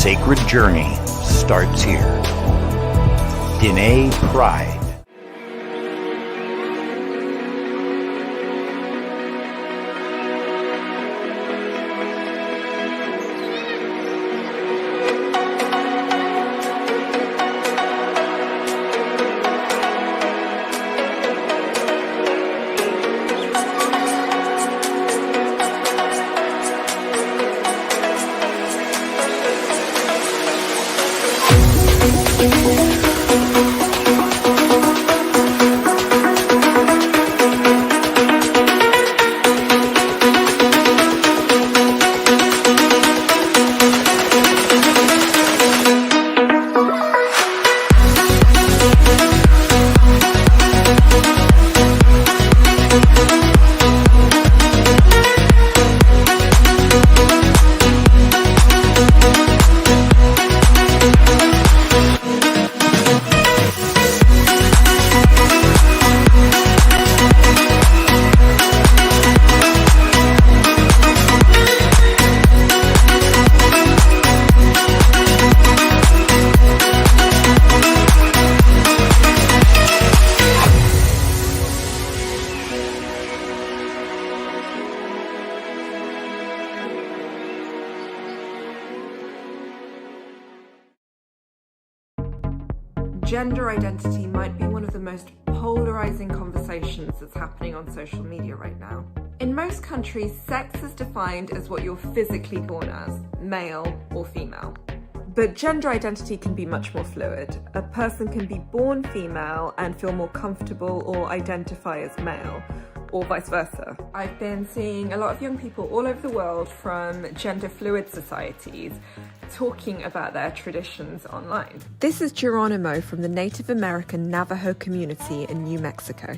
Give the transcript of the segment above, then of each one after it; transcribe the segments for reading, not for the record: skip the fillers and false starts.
sacred journey starts here. Diné Pride. Gender identity might be one of the most polarizing conversations that's happening on social media right now. In most countries, sex is defined as what you're physically born as, male or female. But gender identity can be much more fluid. A person can be born female and feel more comfortable or identify as male, or vice versa. I've been seeing a lot of young people all over the world from gender fluid societies talking about their traditions online. This is Geronimo from the Native American Navajo community in New Mexico.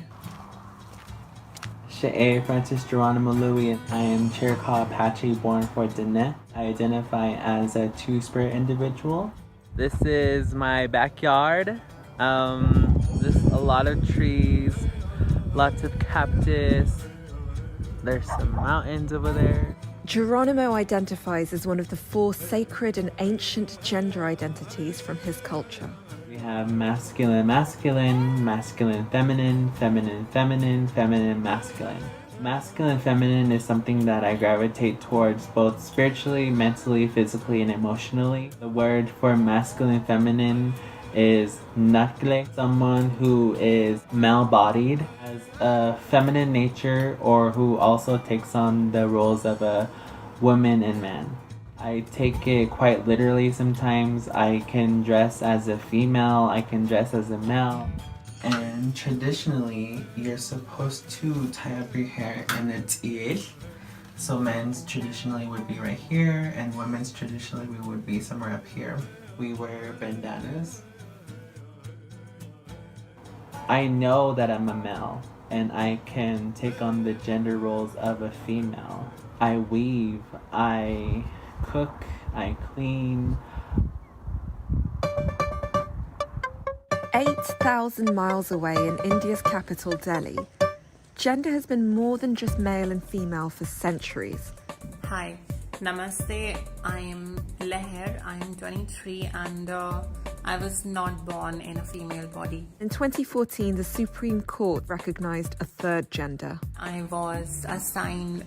She'e Francis Geronimo Louis, and I am Chiricahua Apache born for Diné. I identify as a two-spirit individual. This is my backyard. Just a lot of trees, lots of cactus. There's some mountains over there. Geronimo identifies as one of the 4 sacred and ancient gender identities from his culture. We have masculine, masculine, masculine, feminine, feminine, feminine, feminine, masculine. Masculine, feminine is something that I gravitate towards both spiritually, mentally, physically, and emotionally. The word for masculine, feminine is nakle, someone who is male-bodied, has a feminine nature, or who also takes on the roles of a woman and man. I take it quite literally sometimes. I can dress as a female, I can dress as a male. And traditionally, you're supposed to tie up your hair in a tiel. So men's traditionally would be right here, and women's traditionally we would be somewhere up here. We wear bandanas. I know that I'm a male, and I can take on the gender roles of a female. I weave, I cook, I clean. 8,000 miles away in India's capital, Delhi, gender has been more than just male and female for centuries. Hi, Namaste. I am Leher. I am 23 and I was not born in a female body. In 2014, the Supreme Court recognized a third gender. I was assigned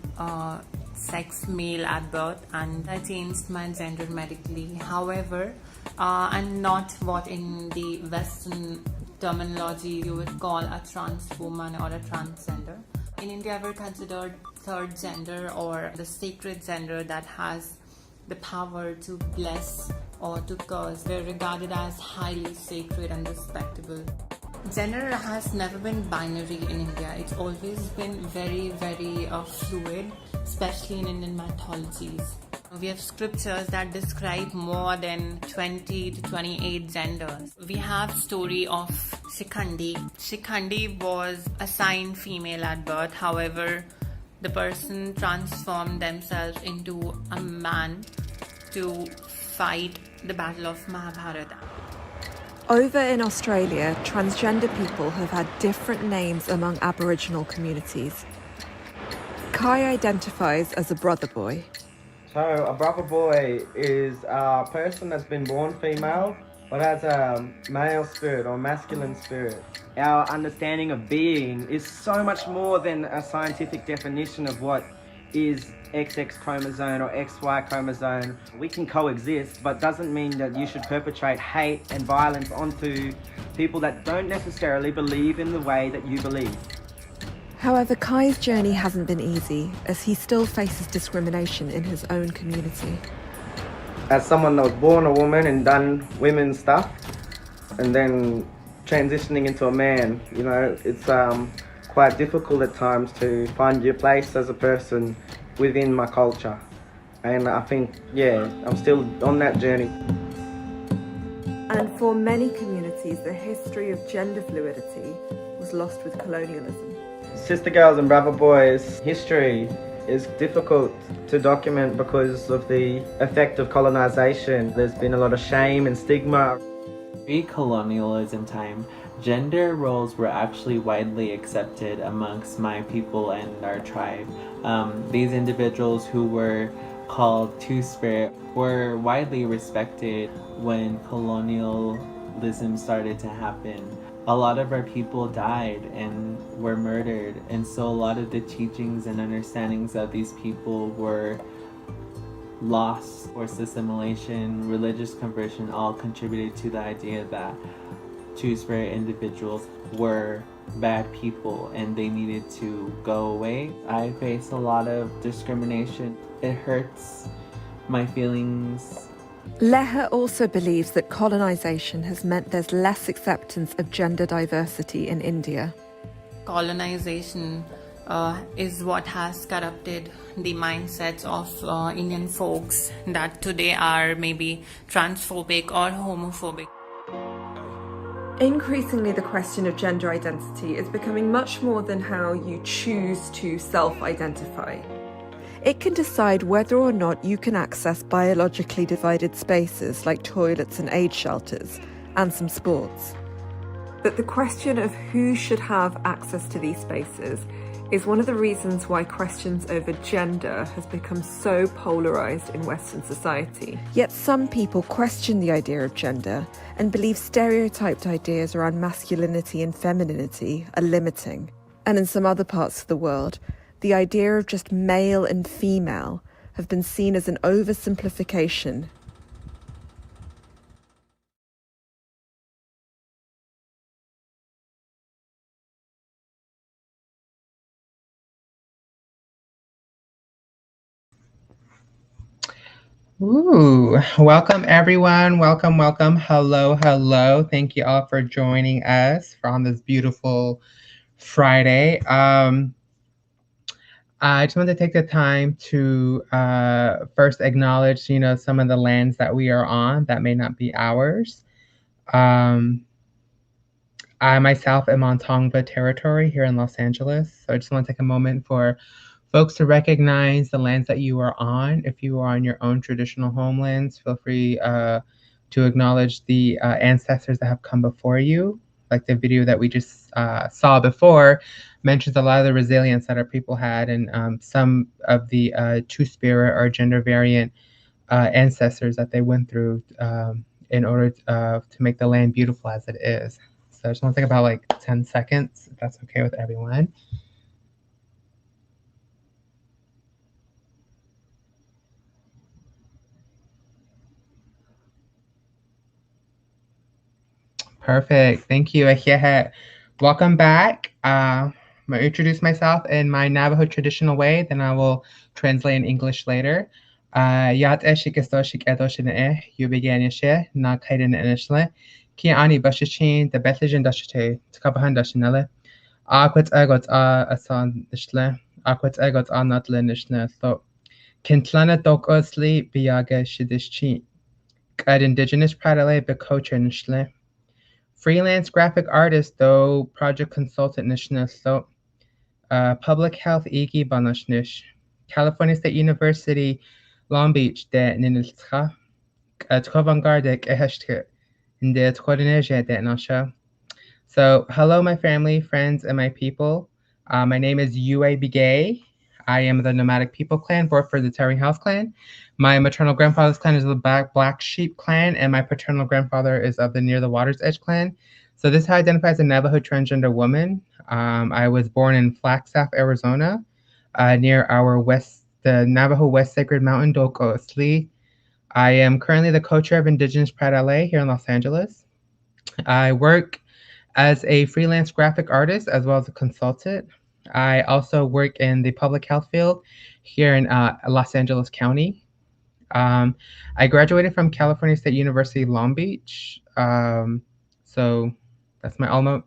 sex male at birth and I changed my gender medically. However, I'm not what in the Western terminology you would call a trans woman or a transgender. In India, we're considered third gender or the sacred gender that has the power to bless or to curse. We're regarded as highly sacred and respectable. Gender has never been binary in India. It's always been very, very fluid, especially in Indian mythologies. We have scriptures that describe more than 20 to 28 genders. We have story of Shikhandi. Shikhandi was assigned female at birth. However, the person transformed themselves into a man to fight the battle of Mahabharata. Over in Australia, transgender people have had different names among Aboriginal communities. Kai identifies as a brother boy. So a brother boy is a person that's been born female but has a male spirit or masculine spirit. Our understanding of being is so much more than a scientific definition of what is XX chromosome or XY chromosome. We can coexist, but doesn't mean that you should perpetrate hate and violence onto people that don't necessarily believe in the way that you believe. However, Kai's journey hasn't been easy, as he still faces discrimination in his own community. As someone that was born a woman and done women's stuff, and then transitioning into a man, you know, it's quite difficult at times to find your place as a person within my culture. And I think, yeah, I'm still on that journey. And for many communities, the history of gender fluidity was lost with colonialism. Sister girls and brother boys, history is difficult to document because of the effect of colonization. There's been a lot of shame and stigma. Pre-colonialism time, gender roles were actually widely accepted amongst my people and our tribe. These individuals who were called Two-Spirit were widely respected when colonialism started to happen. A lot of our people died and were murdered, and so a lot of the teachings and understandings of these people were lost. Forced assimilation, religious conversion all contributed to the idea that Two-Spirit individuals were bad people and they needed to go away. I face a lot of discrimination. It hurts my feelings. Leha also believes that colonization has meant there's less acceptance of gender diversity in India. Colonization is what has corrupted the mindsets of Indian folks that today are maybe transphobic or homophobic. Increasingly, the question of gender identity is becoming much more than how you choose to self-identify. It can decide whether or not you can access biologically divided spaces like toilets and aid shelters, and some sports. But the question of who should have access to these spaces is one of the reasons why questions over gender has become so polarised in Western society. Yet some people question the idea of gender and believe stereotyped ideas around masculinity and femininity are limiting. And in some other parts of the world, the idea of just male and female have been seen as an oversimplification. Ooh, welcome everyone. Welcome, welcome. Hello, hello. Thank you all for joining us on this beautiful Friday. I just want to take the time to first acknowledge, some of the lands that we are on that may not be ours. I myself am on Tongva territory here in Los Angeles. So I just want to take a moment for folks to recognize the lands that you are on. If you are on your own traditional homelands, feel free to acknowledge the ancestors that have come before you. Like the video that we just saw before mentions a lot of the resilience that our people had, and some of the Two-Spirit or gender variant ancestors that they went through in order to make the land beautiful as it is. So I just want to take about like 10 seconds, if that's okay with everyone. Perfect. Thank you, Ahiahet. Welcome back. I'm going to introduce myself in my Navajo traditional way, then I will translate in English later. Yat eshikestoshik edoshine, you began yashe, na kaiden initially. Ki ani bashichin, the Bethlehem dashite, Tkabahan dashinele. Aquat egot asan nishle, Aquat egot anatle nishne. So, Kintlana dok osli biaga shidishchi. Kad Indigenous Pride bekoche nishle. Freelance graphic artist, though project consultant nishne. So, public health igi banashnish. California State University, Long Beach, de ninilscha. Tkovangardek eheshke. In the Tkodeneje de nasha. So, hello, my family, friends, and my people. My name is Yue Bigay. I am the Nomadic People Clan, born for the Terry House Clan. My maternal grandfather's clan is the Black Sheep Clan, and my paternal grandfather is of the Near the Water's Edge Clan. So this is how I identify as a Navajo transgender woman. I was born in Flagstaff, Arizona, near the Navajo West Sacred Mountain, Doko Asli. I am currently the co-chair of Indigenous Pride LA here in Los Angeles. I work as a freelance graphic artist as well as a consultant. I also work in the public health field here in Los Angeles County. I graduated from California State University, Long Beach. So that's my alma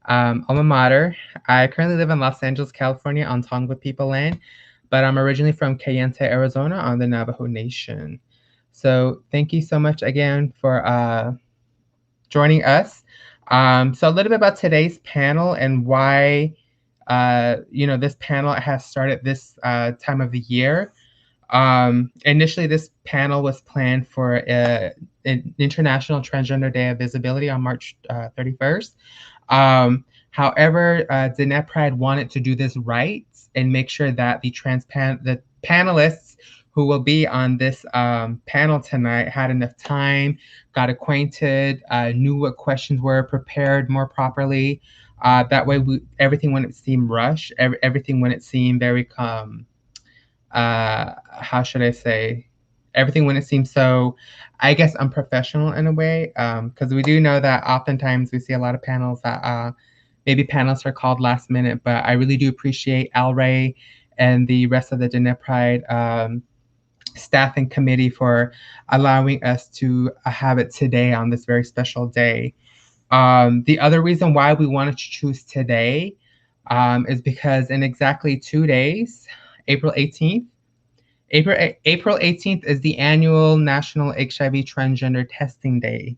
mater. I currently live in Los Angeles, California on Tonga people land, but I'm originally from Kayenta, Arizona on the Navajo Nation. So thank you so much again for joining us. So a little bit about today's panel and why this panel has started this time of the year. Initially, this panel was planned for an International Transgender Day of Visibility on March 31st. However, Diné Pride wanted to do this right and make sure that the panelists who will be on this panel tonight had enough time, got acquainted, knew what questions were, prepared more properly. That way, everything wouldn't seem rushed. Everything wouldn't seem very how should I say? Everything wouldn't seem so, I guess, unprofessional in a way, because we do know that oftentimes we see a lot of panels that maybe panelists are called last minute, but I really do appreciate Al Ray and the rest of the Diné Pride staff and committee for allowing us to have it today on this very special day. The other reason why we wanted to choose today is because in exactly 2 days, April 18th is the annual National HIV Transgender Testing Day.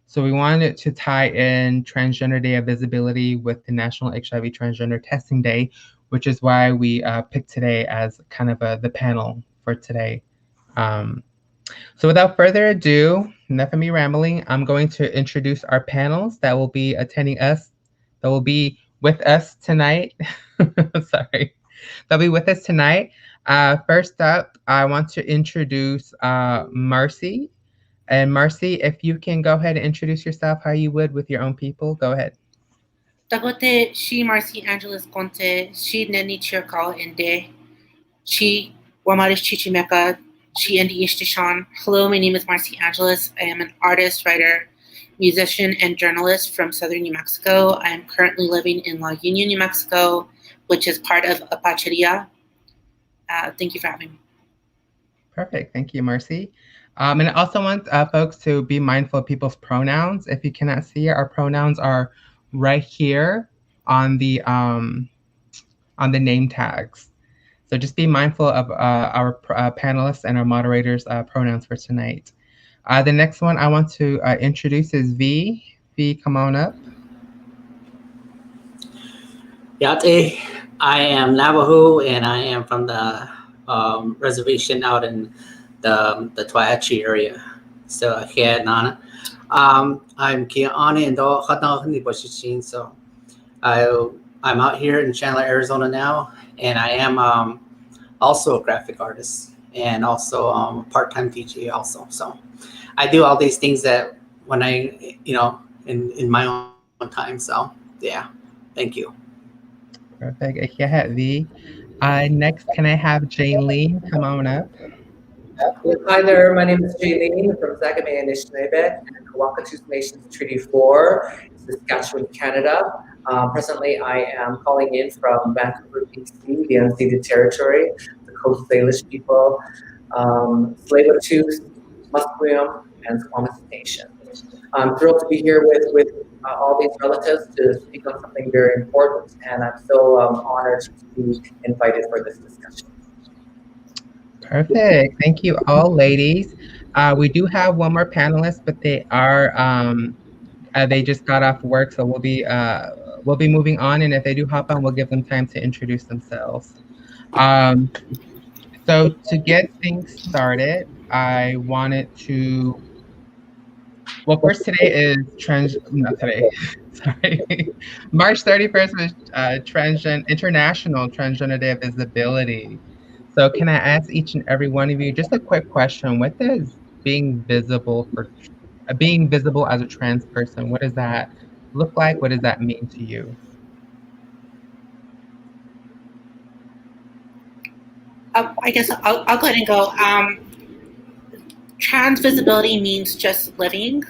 So we wanted to tie in Transgender Day of Visibility with the National HIV Transgender Testing Day, which is why we picked today as kind of the panel for today. So without further ado, enough of me rambling, I'm going to introduce our panels that will be with us tonight. Sorry. They'll be with us tonight. First up, I want to introduce Marcy. And Marcy, if you can go ahead and introduce yourself how you would with your own people, go ahead. Dagote she Marcy Angeles Conte, she Neni Chirkal Inde, she Wamarish Chichimeka, she Indi Ishtishan. Hello, my name is Marcy Angeles. I am an artist, writer, musician, and journalist from southern New Mexico. I am currently living in La Union, New Mexico, which is part of Apacheria. Thank you for having me. Perfect. Thank you, Marcy. And I also want folks to be mindful of people's pronouns. If you cannot see it, our pronouns are right here on the name tags. So just be mindful of our panelists and our moderators' pronouns for tonight. The next one I want to introduce is V. V, come on up. Yate, I am Navajo, and I am from the reservation out in the Twachi area. So here, Nana, I'm Kiani and Hatna. So I'm out here in Chandler, Arizona now, and I am also a graphic artist and also a part-time DJ also. So I do all these things that when I, in my own time. So yeah, thank you. Perfect. V. Next, can I have Jaylene come on up? Hi there, my name is Jaylene from Sagamay Anishinaabe and Kawakatus Nations Treaty 4, Saskatchewan, Canada. Presently, I am calling in from Vancouver, BC, the unceded territory, the Coast Salish people, Tsleil-Waututh, Musqueam, and Squamish Nation. I'm thrilled to be here with all these relatives to speak on something very important, and I'm so honored to be invited for this discussion. Perfect. Thank you all, ladies. We do have one more panelist, but they just got off work, so we'll be moving on. And if they do hop on, we'll give them time to introduce themselves. So to get things started, I wanted to. Well, first today is sorry. March 31st was International Transgender Day of Visibility. So can I ask each and every one of you just a quick question? What does being visible as a trans person, what does that look like? What does that mean to you? I guess I'll go ahead and go. Trans visibility means just living.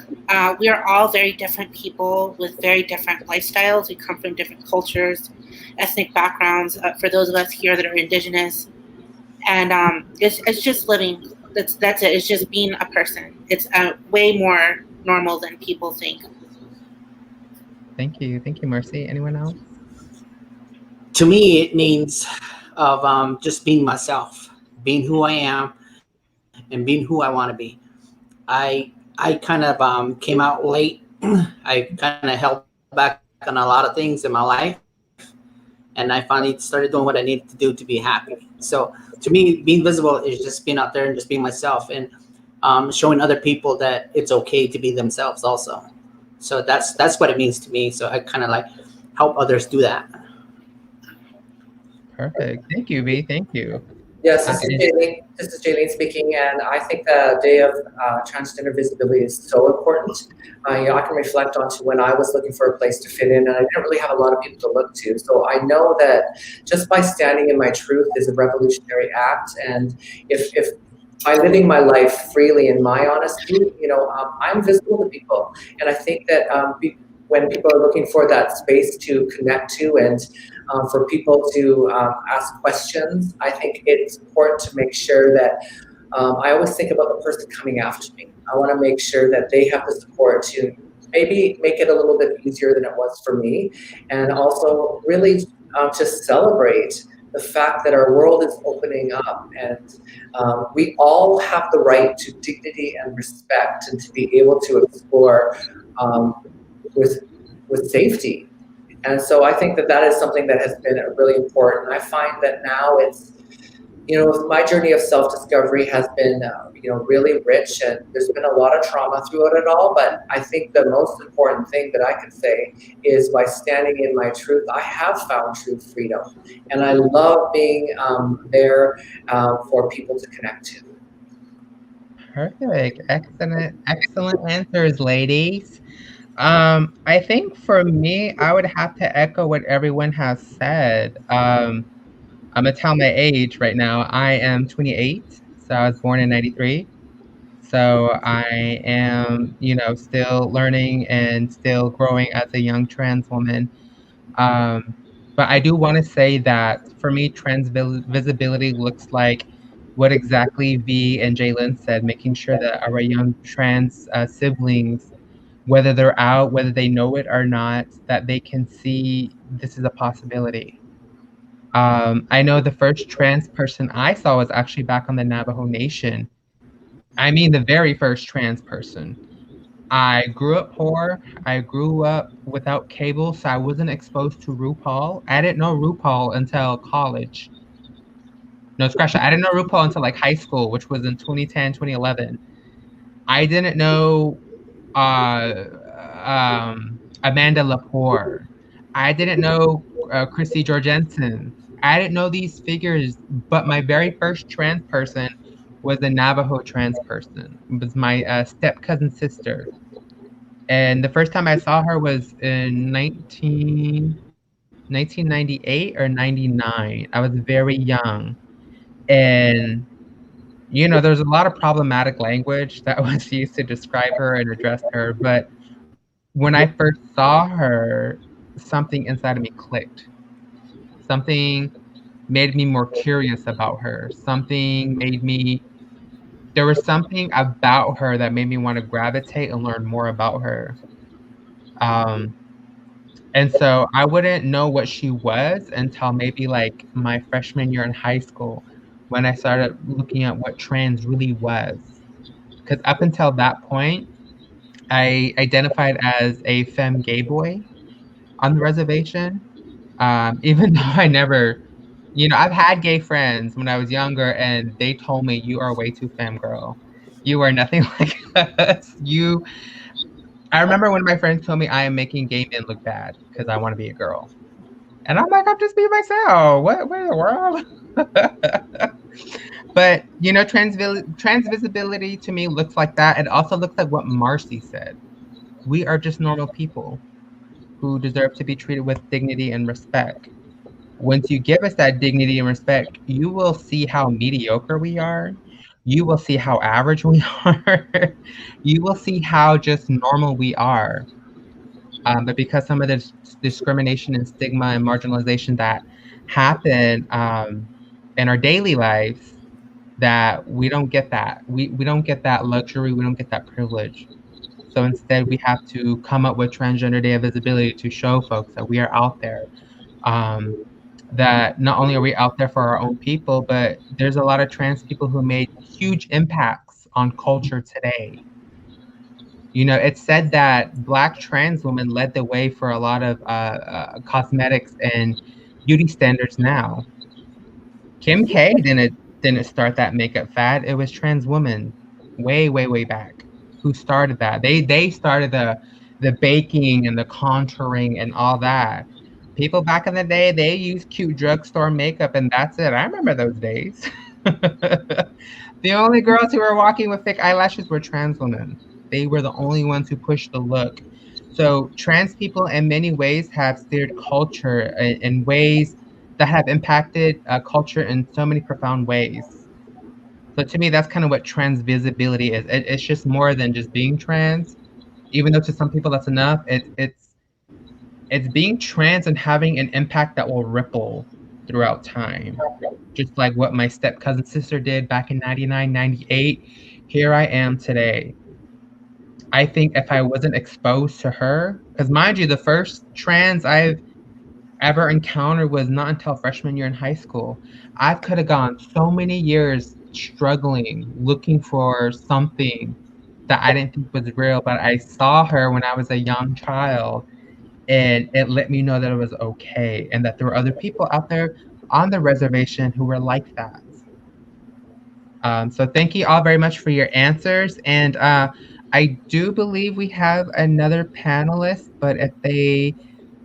We are all very different people with very different lifestyles. We come from different cultures, ethnic backgrounds. For those of us here that are Indigenous, and it's just living. That's it. It's just being a person. It's way more normal than people think. Thank you, Mercy. Anyone else? To me, it means of just being myself, being who I am, and being who I want to be. I kind of came out late. I kind of held back on a lot of things in my life, and I finally started doing what I needed to do to be happy. So to me, being visible is just being out there and just being myself, and showing other people that it's okay to be themselves also. So that's what it means to me. So I kind of like help others do that. Perfect. Thank you, V. Thank you. Yes, this is Jaylene speaking, and I think the Day of Transgender Visibility is so important. I can reflect on to when I was looking for a place to fit in, and I didn't really have a lot of people to look to. So I know that just by standing in my truth is a revolutionary act, and if by living my life freely in my honesty, I'm visible to people, and I think that when people are looking for that space to connect to and for people to ask questions, I think it's important to make sure that I always think about the person coming after me. I want to make sure that they have the support to maybe make it a little bit easier than it was for me, and also really just celebrate the fact that our world is opening up, and we all have the right to dignity and respect, and to be able to explore with safety. And so I think that is something that has been really important. I find that now it's, my journey of self-discovery has been, really rich, and there's been a lot of trauma throughout it all. But I think the most important thing that I could say is by standing in my truth, I have found true freedom. And I love being there for people to connect to. Perfect. Excellent answers, ladies. I think for me, I would have to echo what everyone has said. I'm gonna tell my age right now. I am 28, so I was born in 93. So I am, still learning and still growing as a young trans woman. But I do want to say that for me, trans visibility looks like what exactly V and Jalen said, making sure that our young trans siblings, whether they're out, whether they know it or not, that they can see this is a possibility. I know the first trans person I saw was actually back on the Navajo Nation. I mean, the very first trans person. I grew up poor. I grew up without cable, so I wasn't exposed to RuPaul. I didn't know RuPaul until college. No, scratch that. I didn't know RuPaul until like high school, which was in 2010, 2011. I didn't know Amanda Lepore. I didn't know Chrissy Jorgensen. I didn't know these figures, but my very first trans person was a Navajo trans person. It was my step cousin sister. And the first time I saw her was in 1998 or 99. I was very young. And, there's a lot of problematic language that was used to describe her and address her. But when I first saw her, something inside of me clicked. Something made me more curious about her. There was something about her that made me want to gravitate and learn more about her. And so I wouldn't know what she was until maybe like my freshman year in high school, when I started looking at what trans really was. Because up until that point, I identified as a femme gay boy on the reservation. Even though I never, I've had gay friends when I was younger, and they told me, "You are way too femme girl. You are nothing like us. I remember when my friends told me I am making gay men look bad because I want to be a girl. And I'm like, I'm just being myself. What in the world? But, you know, trans visibility to me looks like that. It also looks like what Marcy said. We are just normal people who deserve to be treated with dignity and respect. Once you give us that dignity and respect, you will see how mediocre we are. You will see how average we are. You will see how just normal we are. But because some of the discrimination and stigma and marginalization that happen in our daily lives, that we don't get that. We don't get that luxury. We don't get that privilege. So instead, we have to come up with Transgender Day of Visibility to show folks that we are out there. That not only are we out there for our own people, but there's a lot of trans people who made huge impacts on culture today. You know, it's said that Black trans women led the way for a lot of cosmetics and beauty standards now. Kim K didn't start that makeup fad. It was trans women way back who started that. They started the baking and the contouring and all that. People back in the day, they used cute drugstore makeup and that's it. I remember those days. The only girls who were walking with thick eyelashes were trans women. They were the only ones who pushed the look. So trans people in many ways have steered culture in ways that have impacted culture in so many profound ways. So to me, that's kind of what trans visibility is. It's just more than just being trans, even though to some people that's enough. It's being trans and having an impact that will ripple throughout time. Just like what my step cousin sister did back in 99, 98. Here I am today. I think if I wasn't exposed to her, because mind you, the first trans I've ever encountered was not until freshman year in high school. I could have gone so many years struggling, looking for something that I didn't think was real, but I saw her when I was a young child, and it let me know that it was okay, and that there were other people out there on the reservation who were like that. So thank you all very much for your answers. And I do believe we have another panelist, but if they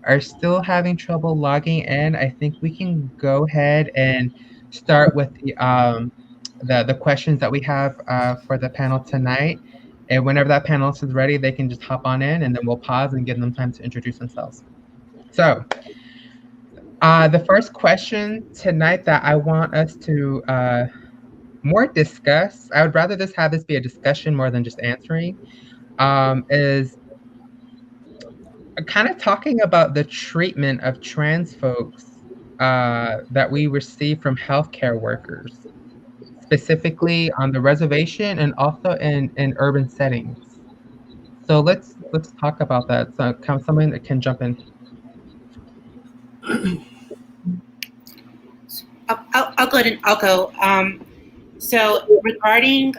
are still having trouble logging in, I think we can go ahead and start with the questions that we have for the panel tonight. And whenever that panelist is ready, they can just hop on in, and then we'll pause and give them time to introduce themselves. So the first question tonight that I want us to more discuss, I would rather have this be a discussion more than just answering, is kind of talking about the treatment of trans folks that we receive from healthcare workers, specifically on the reservation and also in urban settings. So let's talk about that. So someone that can jump in. I'll go ahead and I'll go. So regarding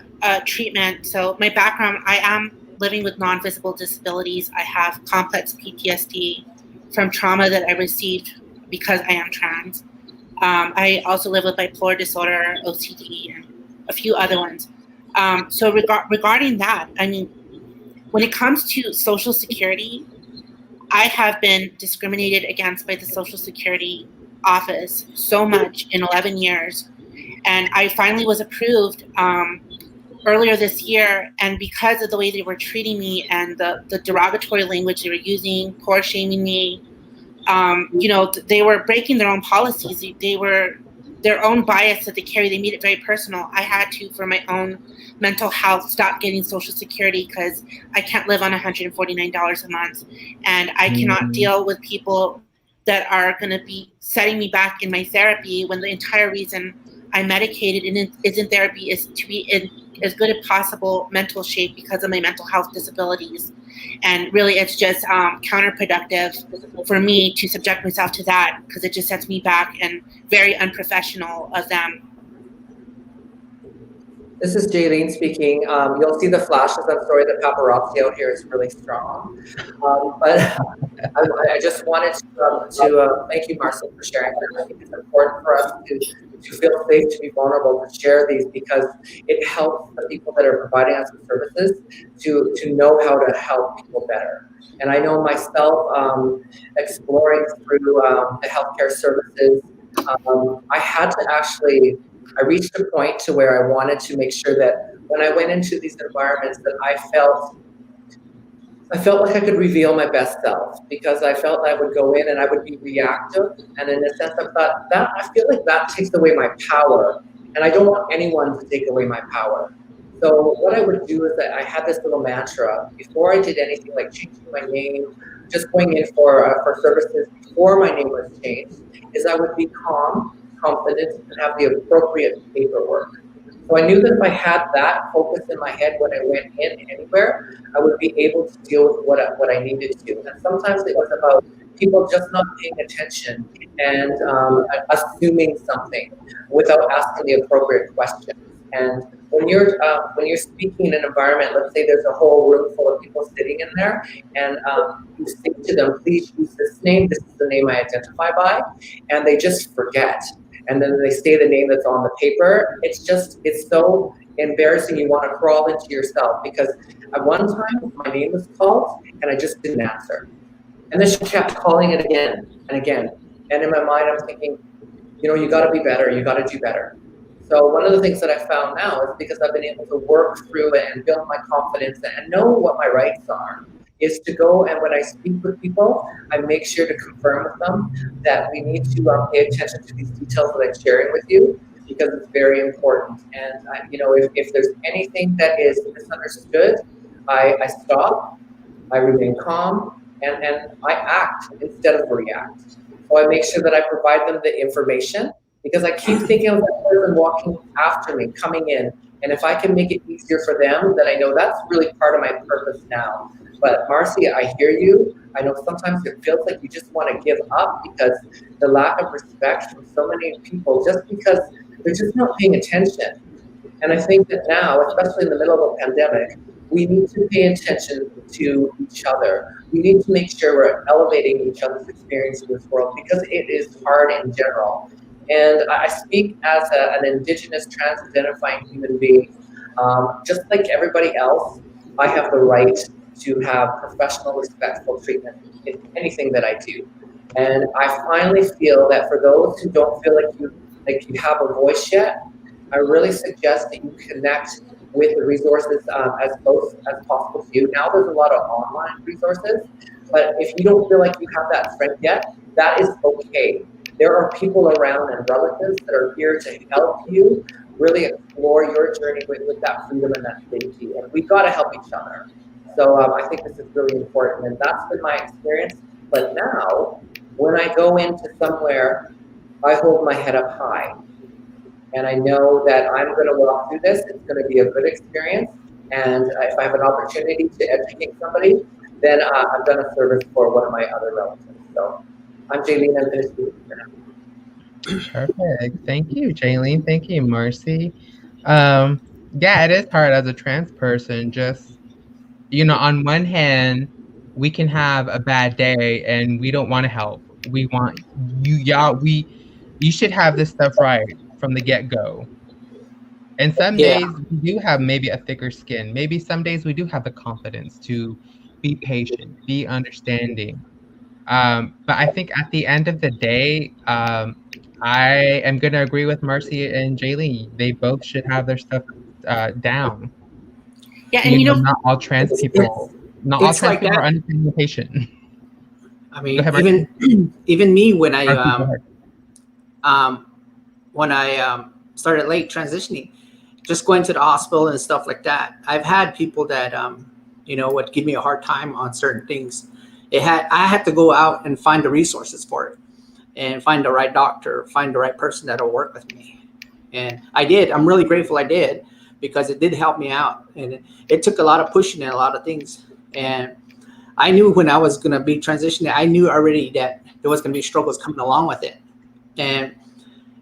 treatment, so my background, I am living with non-visible disabilities. I have complex PTSD from trauma that I received because I am trans. I also live with bipolar disorder, OCD, and a few other ones. So regarding that, I mean, when it comes to Social Security, I have been discriminated against by the Social Security office so much in 11 years. And I finally was approved earlier this year. And because of the way they were treating me and the derogatory language they were using, poor shaming me, you know, they were breaking their own policies. They were their own bias that they carry. They made it very personal. I had to, for my own mental health, stop getting Social Security because I can't live on $149 a month. And I cannot deal with people that are going to be setting me back in my therapy when the entire reason I'm medicated and is in therapy is to be in as good as possible mental shape because of my mental health disabilities. And really, it's just counterproductive for me to subject myself to that because it just sets me back and very unprofessional of them. This is Jaylene speaking. You'll see the flashes. I'm sorry, the paparazzi out here is really strong. But I just wanted to thank you, Marcy, for sharing that. I think it's important for us to to feel safe to be vulnerable, to share these, because it helps the people that are providing us with services to know how to help people better. And I know myself, exploring through the healthcare services, I reached a point to where I wanted to make sure that when I went into these environments that I felt like I could reveal my best self, because I felt I would go in and I would be reactive. And in a sense, I thought that I feel like that takes away my power. And I don't want anyone to take away my power. So what I would do is that I had this little mantra before I did anything like changing my name, just going in for services before my name was changed, is I would be calm, confident, and have the appropriate paperwork. So I knew that if I had that focus in my head when I went in anywhere, I would be able to deal with what I needed to. And sometimes it was about people just not paying attention and assuming something without asking the appropriate questions. And when you're speaking in an environment, let's say there's a whole room full of people sitting in there, and you say to them, please use this name, this is the name I identify by, and they just forget. And then they say the name that's on the paper. It's so embarrassing. You want to crawl into yourself, because at one time my name was called and I just didn't answer. And then she kept calling it again and again. And in my mind, I'm thinking, you got to be better. You got to do better. So one of the things that I found now is, because I've been able to work through it and build my confidence and know what my rights are, is to go, and when I speak with people, I make sure to confirm with them that we need to pay attention to these details that I'm sharing with you, because it's very important. And if there's anything that is misunderstood, I stop, I remain calm, and I act instead of react. So I make sure that I provide them the information, because I keep thinking of that person walking after me, coming in, and if I can make it easier for them, then I know that's really part of my purpose now. But Marcy, I hear you. I know sometimes it feels like you just want to give up, because the lack of respect from so many people, just because they're just not paying attention. And I think that now, especially in the middle of a pandemic, we need to pay attention to each other. We need to make sure we're elevating each other's experience in this world, because it is hard in general. And I speak as an Indigenous Trans identifying human being. Just like everybody else, I have the right to have professional, respectful treatment in anything that I do. And I finally feel that for those who don't feel like you have a voice yet, I really suggest that you connect with the resources as close as possible to you. Now there's a lot of online resources, but if you don't feel like you have that strength yet, that is okay. There are people around and relatives that are here to help you really explore your journey with that freedom and that safety. And we've got to help each other. So I think this is really important, and that's been my experience. But now, when I go into somewhere, I hold my head up high. And I know that I'm going to walk through this. It's going to be a good experience. And if I have an opportunity to educate somebody, then I've done a service for one of my other relatives. So I'm Jaylene. I'm finished speaking for now. Perfect. Thank you, Jaylene. Thank you, Marcy. Yeah, it is hard as a trans person. Just, on one hand, we can have a bad day and we don't want to help. We want you should have this stuff right from the get-go. And some days we do have maybe a thicker skin. Maybe some days we do have the confidence to be patient, be understanding. But I think at the end of the day, I am going to agree with Marcy and Jaylene. They both should have their stuff down. Yeah, and not all trans people, all trans like people that. are understanding the patient. I mean, ahead, even me, when I Marcy, started late transitioning, just going to the hospital and stuff like that, I've had people that would give me a hard time on certain things. I had to go out and find the resources for it, and find the right doctor, find the right person that'll work with me. And I did. I'm really grateful I did, because it did help me out. And it took a lot of pushing and a lot of things. And I knew when I was going to be transitioning, I knew already that there was going to be struggles coming along with it. And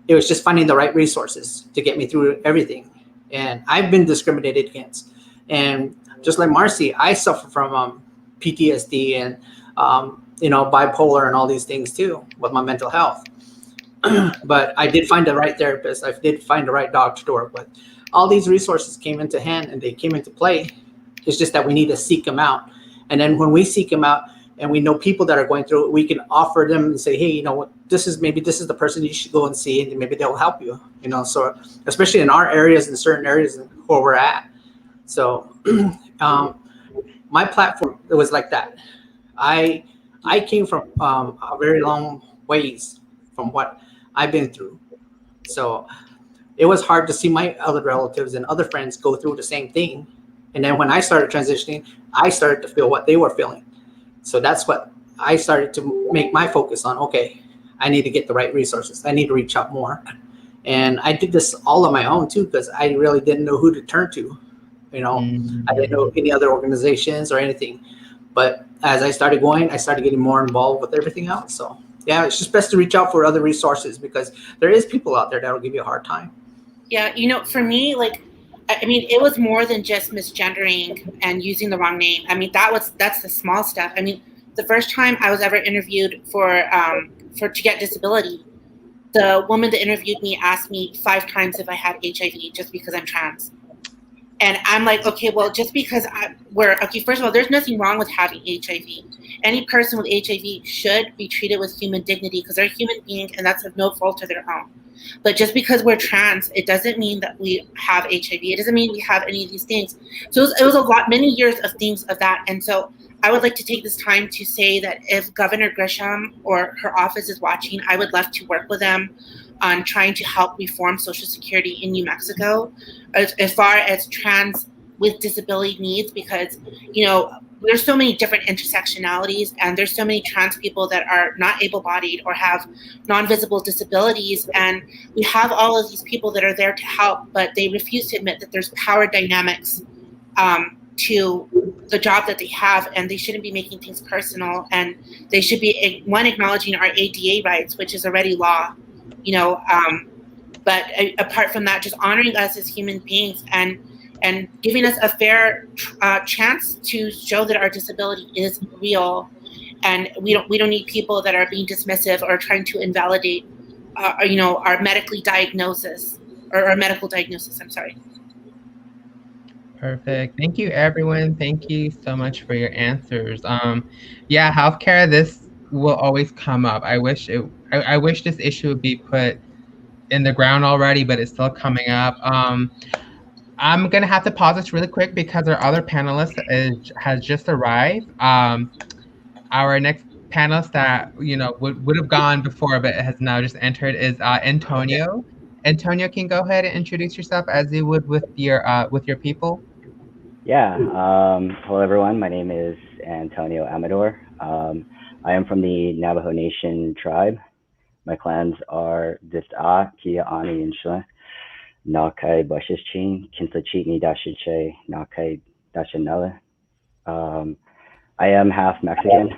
it was just finding the right resources to get me through everything. And I've been discriminated against. And just like Marcy, I suffer from PTSD and bipolar and all these things too with my mental health. But I did find the right therapist. I did find the right doctor to work with. All these resources came into hand and they came into play. It's just that we need to seek them out. And then when we seek them out and we know people that are going through it, we can offer them and say, hey, you know what, this is the person you should go and see, and maybe they'll help you, you know. So especially in our areas, in certain areas where we're at. So my platform, it was like that. I came from a very long ways from what I've been through. So it was hard to see my other relatives and other friends go through the same thing. And then when I started transitioning, I started to feel what they were feeling. So that's what I started to make my focus on. Okay, I need to get the right resources. I need to reach out more. And I did this all on my own too, because I really didn't know who to turn to. You know, I didn't know any other organizations or anything. But as I started going, I started getting more involved with everything else. So yeah, it's just best to reach out for other resources, because there is people out there that will give you a hard time. Yeah, you know, for me, like, I mean, it was more than just misgendering and using the wrong name. I mean, that's the small stuff. I mean, the first time I was ever interviewed for to get disability, the woman that interviewed me asked me 5 times if I had HIV just because I'm trans. And I'm like, okay, well, just because first of all, there's nothing wrong with having HIV. Any person with HIV should be treated with human dignity because they're a human being, and that's of no fault of their own. But just because we're trans, it doesn't mean that we have HIV. It doesn't mean we have any of these things. So it was many years of things of that. And so I would like to take this time to say that if Governor Grisham or her office is watching, I would love to work with them on trying to help reform Social Security in New Mexico as far as trans with disability needs, because, you know, there's so many different intersectionalities, and there's so many trans people that are not able-bodied or have non-visible disabilities, and we have all of these people that are there to help, but they refuse to admit that there's power dynamics to the job that they have, and they shouldn't be making things personal, and they should be acknowledging our ADA rights, which is already law, you know. But apart from that, just honoring us as human beings and giving us a fair chance to show that our disability is real, and we don't need people that are being dismissive or trying to invalidate, our medical diagnosis. I'm sorry. Perfect. Thank you, everyone. Thank you so much for your answers. Yeah, healthcare. This will always come up. I wish this issue would be put in the ground already, but it's still coming up. I'm gonna have to pause this really quick because our other panelist has just arrived. Our next panelist that would have gone before but has now just entered is Antonio. Antonio, can you go ahead and introduce yourself as you would with your people? Yeah. Hello, everyone. My name is Antonio Amador. I am from the Navajo Nation tribe. My clans are Dista, Kia, Ani, and Shla, Nakai, Bashishchin, Kinsachitni, Dashiche, Nakai, Dashanella. I am half Mexican.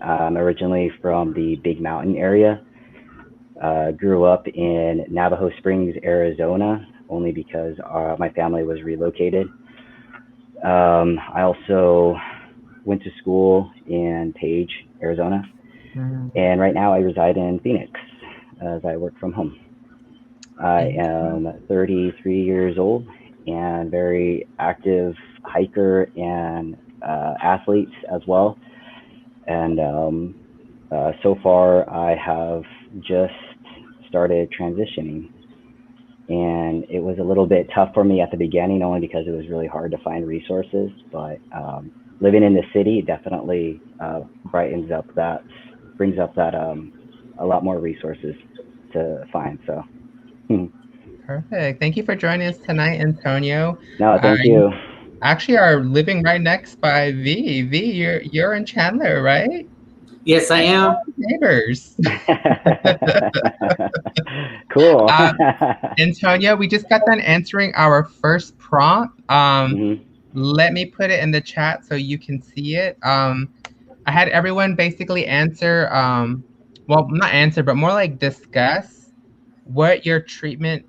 I'm originally from the Big Mountain area. Grew up in Navajo Springs, Arizona, only because my family was relocated. I also went to school in Page, Arizona. And right now I reside in Phoenix as I work from home. I am 33 years old and very active hiker and athlete as well. And so far I have just started transitioning. And it was a little bit tough for me at the beginning, only because it was really hard to find resources. But living in the city definitely brings up that a lot more resources to find. So Perfect. Thank you for joining us tonight, Antonio. No, thank you. Actually are living right next by V. V, you're in Chandler, right? Yes, I am. Neighbors. Cool. Antonio, we just got done answering our first prompt. Let me put it in the chat so you can see it. I had everyone basically answer, well, not answer, but more like discuss what your experience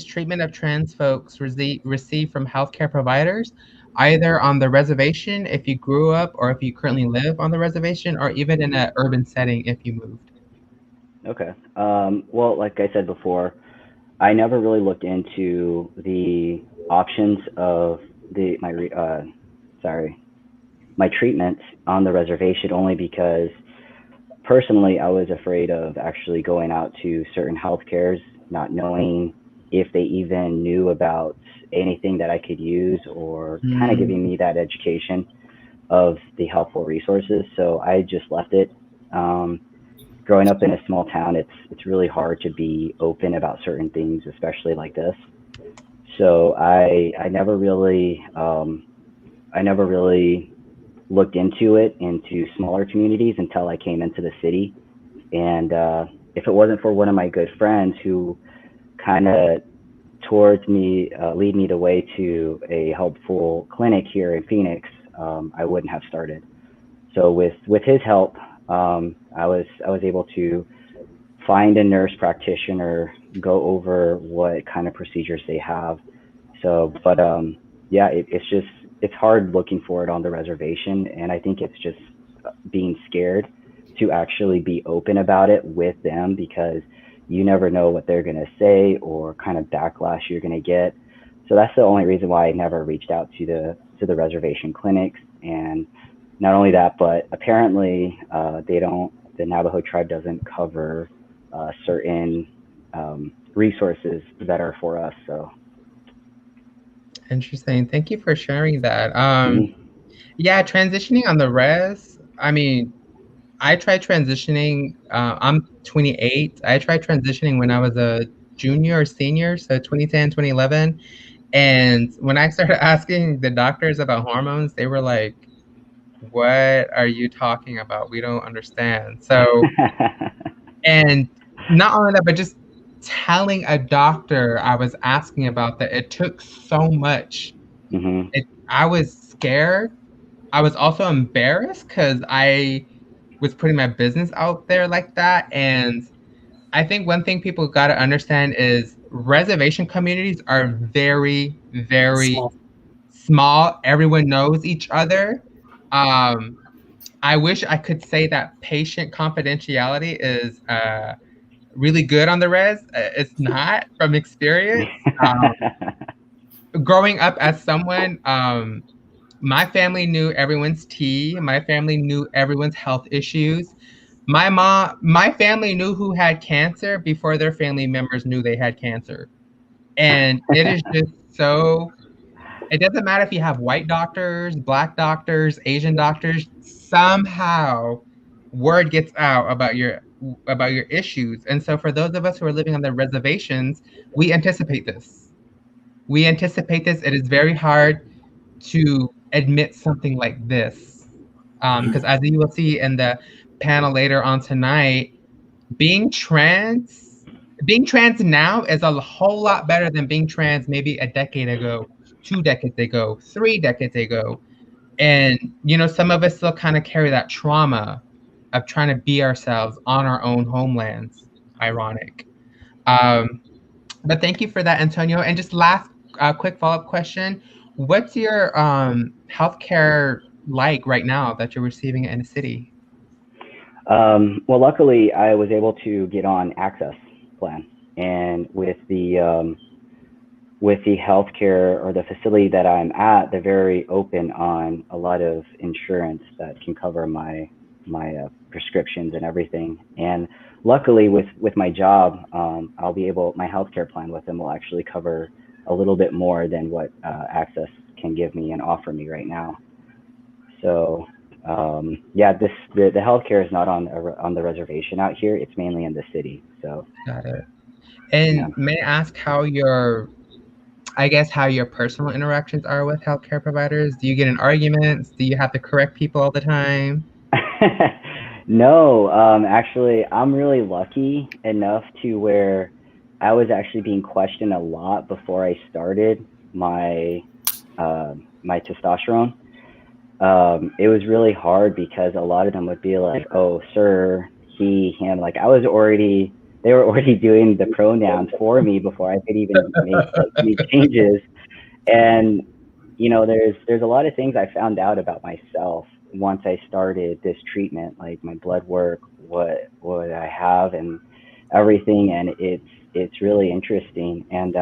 treatment of trans folks receive from healthcare providers, either on the reservation if you grew up or if you currently live on the reservation, or even in an urban setting if you moved. Okay. Well, like I said before, I never really looked into the options of sorry, my treatment on the reservation, only because personally I was afraid of actually going out to certain health cares, not knowing if they even knew about anything that I could use, or kind of Mm, giving me that education of the helpful resources. So I just left it. Um, Growing up in a small town, it's really hard to be open about certain things, especially like this. So I never really looked into it into smaller communities until I came into the city. And if it wasn't for one of my good friends who kind of towards me, lead me the way to a helpful clinic here in Phoenix, I wouldn't have started. So with his help, I was able to find a nurse practitioner, go over what kind of procedures they have. So, but yeah, it's just it's hard looking for it on the reservation, and I think it's just being scared to actually be open about it with them, because you never know what they're gonna say or kind of backlash you're gonna get. So that's the only reason why I never reached out to the reservation clinics. And not only that, but apparently they don't. The Navajo tribe doesn't cover certain resources that are for us. So interesting. Thank you for sharing that. mhm. Yeah, transitioning on the res. I mean, I tried transitioning. I'm 28. I tried transitioning when I was a junior or senior, so 2010, 2011. And when I started asking the doctors about hormones, they were like, "What are you talking about? We don't understand." So, and not only that, but just telling a doctor I was asking about that, it took so much. Mhm. I was scared. I was also embarrassed because I was putting my business out there like that. And I think one thing people got to understand is reservation communities are very, very Small. small. Everyone knows each other. Um, I wish I could say that patient confidentiality is really good on the res. It's not from experience. Growing up as someone, my family knew everyone's tea. My family knew everyone's health issues. My family knew who had cancer before their family members knew they had cancer. And it is just so, it doesn't matter if you have white doctors, black doctors, Asian doctors, somehow word gets out about your issues. And so for those of us who are living on the reservations, we anticipate this. We anticipate this. It is very hard to admit something like this. Because as you will see in the panel later on tonight, being trans, being trans now is a whole lot better than being trans maybe a decade ago, 2 decades ago, 3 decades ago. And, you know, some of us still kind of carry that trauma of trying to be ourselves on our own homelands. Ironic. Um, but thank you for that, Antonio. And just last quick follow-up question. What's your healthcare like right now that you're receiving in the city? Well, luckily, I was able to get on Access plan, and with the healthcare or the facility that I'm at, they're very open on a lot of insurance that can cover my prescriptions and everything. And luckily, with my job, I'll be able my healthcare plan with them will actually cover a little bit more than what Access can give me and offer me right now. So yeah, the healthcare is not on the reservation out here. It's mainly in the city. So Got it. yeah. And may I ask how your, I guess, how your personal interactions are with healthcare providers? Do you get in arguments? Do you have to correct people all the time? No, actually, I'm really lucky enough to where I was actually being questioned a lot before I started my testosterone. It was really hard because a lot of them would be like, "Oh, sir, he, him." Like they were already doing the pronouns for me before I could even make changes. And there's a lot of things I found out about myself once I started this treatment, like my blood work, what I have, and everything, and it's really interesting. And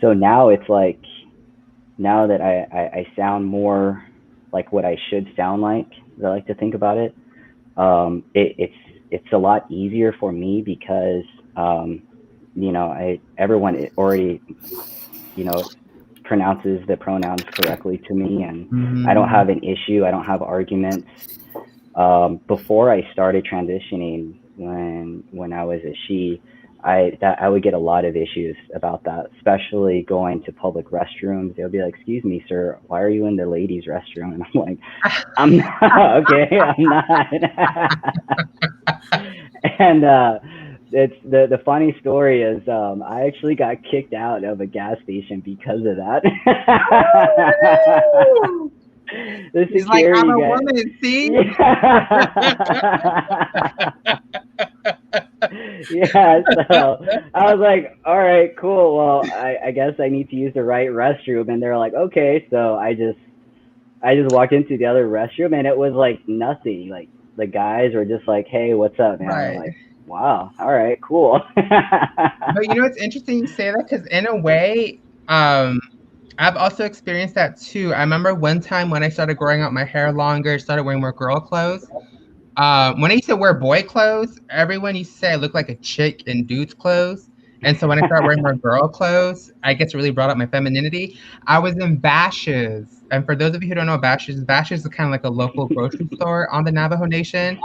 so now it's like, now that I sound more like what I should sound like, as I like to think about it, it's a lot easier for me because everyone already pronounces the pronouns correctly to me, and I don't have an issue. I don't have arguments. Before I started transitioning, when I was a she, I would get a lot of issues about that, especially going to public restrooms. They'll be like, "Excuse me, sir, why are you in the ladies' restroom?" And I'm like, "I'm not, okay, I'm not." And it's the funny story is, I actually got kicked out of a gas station because of that. The He's like, security I'm a guy. woman, see? Yeah, so I was like, all right, cool. Well, I guess I need to use the right restroom. And they're like, okay. So I just walked into the other restroom, and it was like nothing. Like, the guys were just like, hey, what's up, man? Right. I'm like, wow, all right, cool. But you know, it's interesting you say that, because in a way, I've also experienced that too. I remember one time when I started growing out my hair longer, started wearing more girl clothes. When I used to wear boy clothes, everyone used to say I looked like a chick in dude's clothes. And so when I started wearing more girl clothes, I guess it really brought up my femininity. I was in Bash's. And for those of you who don't know Bash's is kind of like a local grocery store on the Navajo Nation.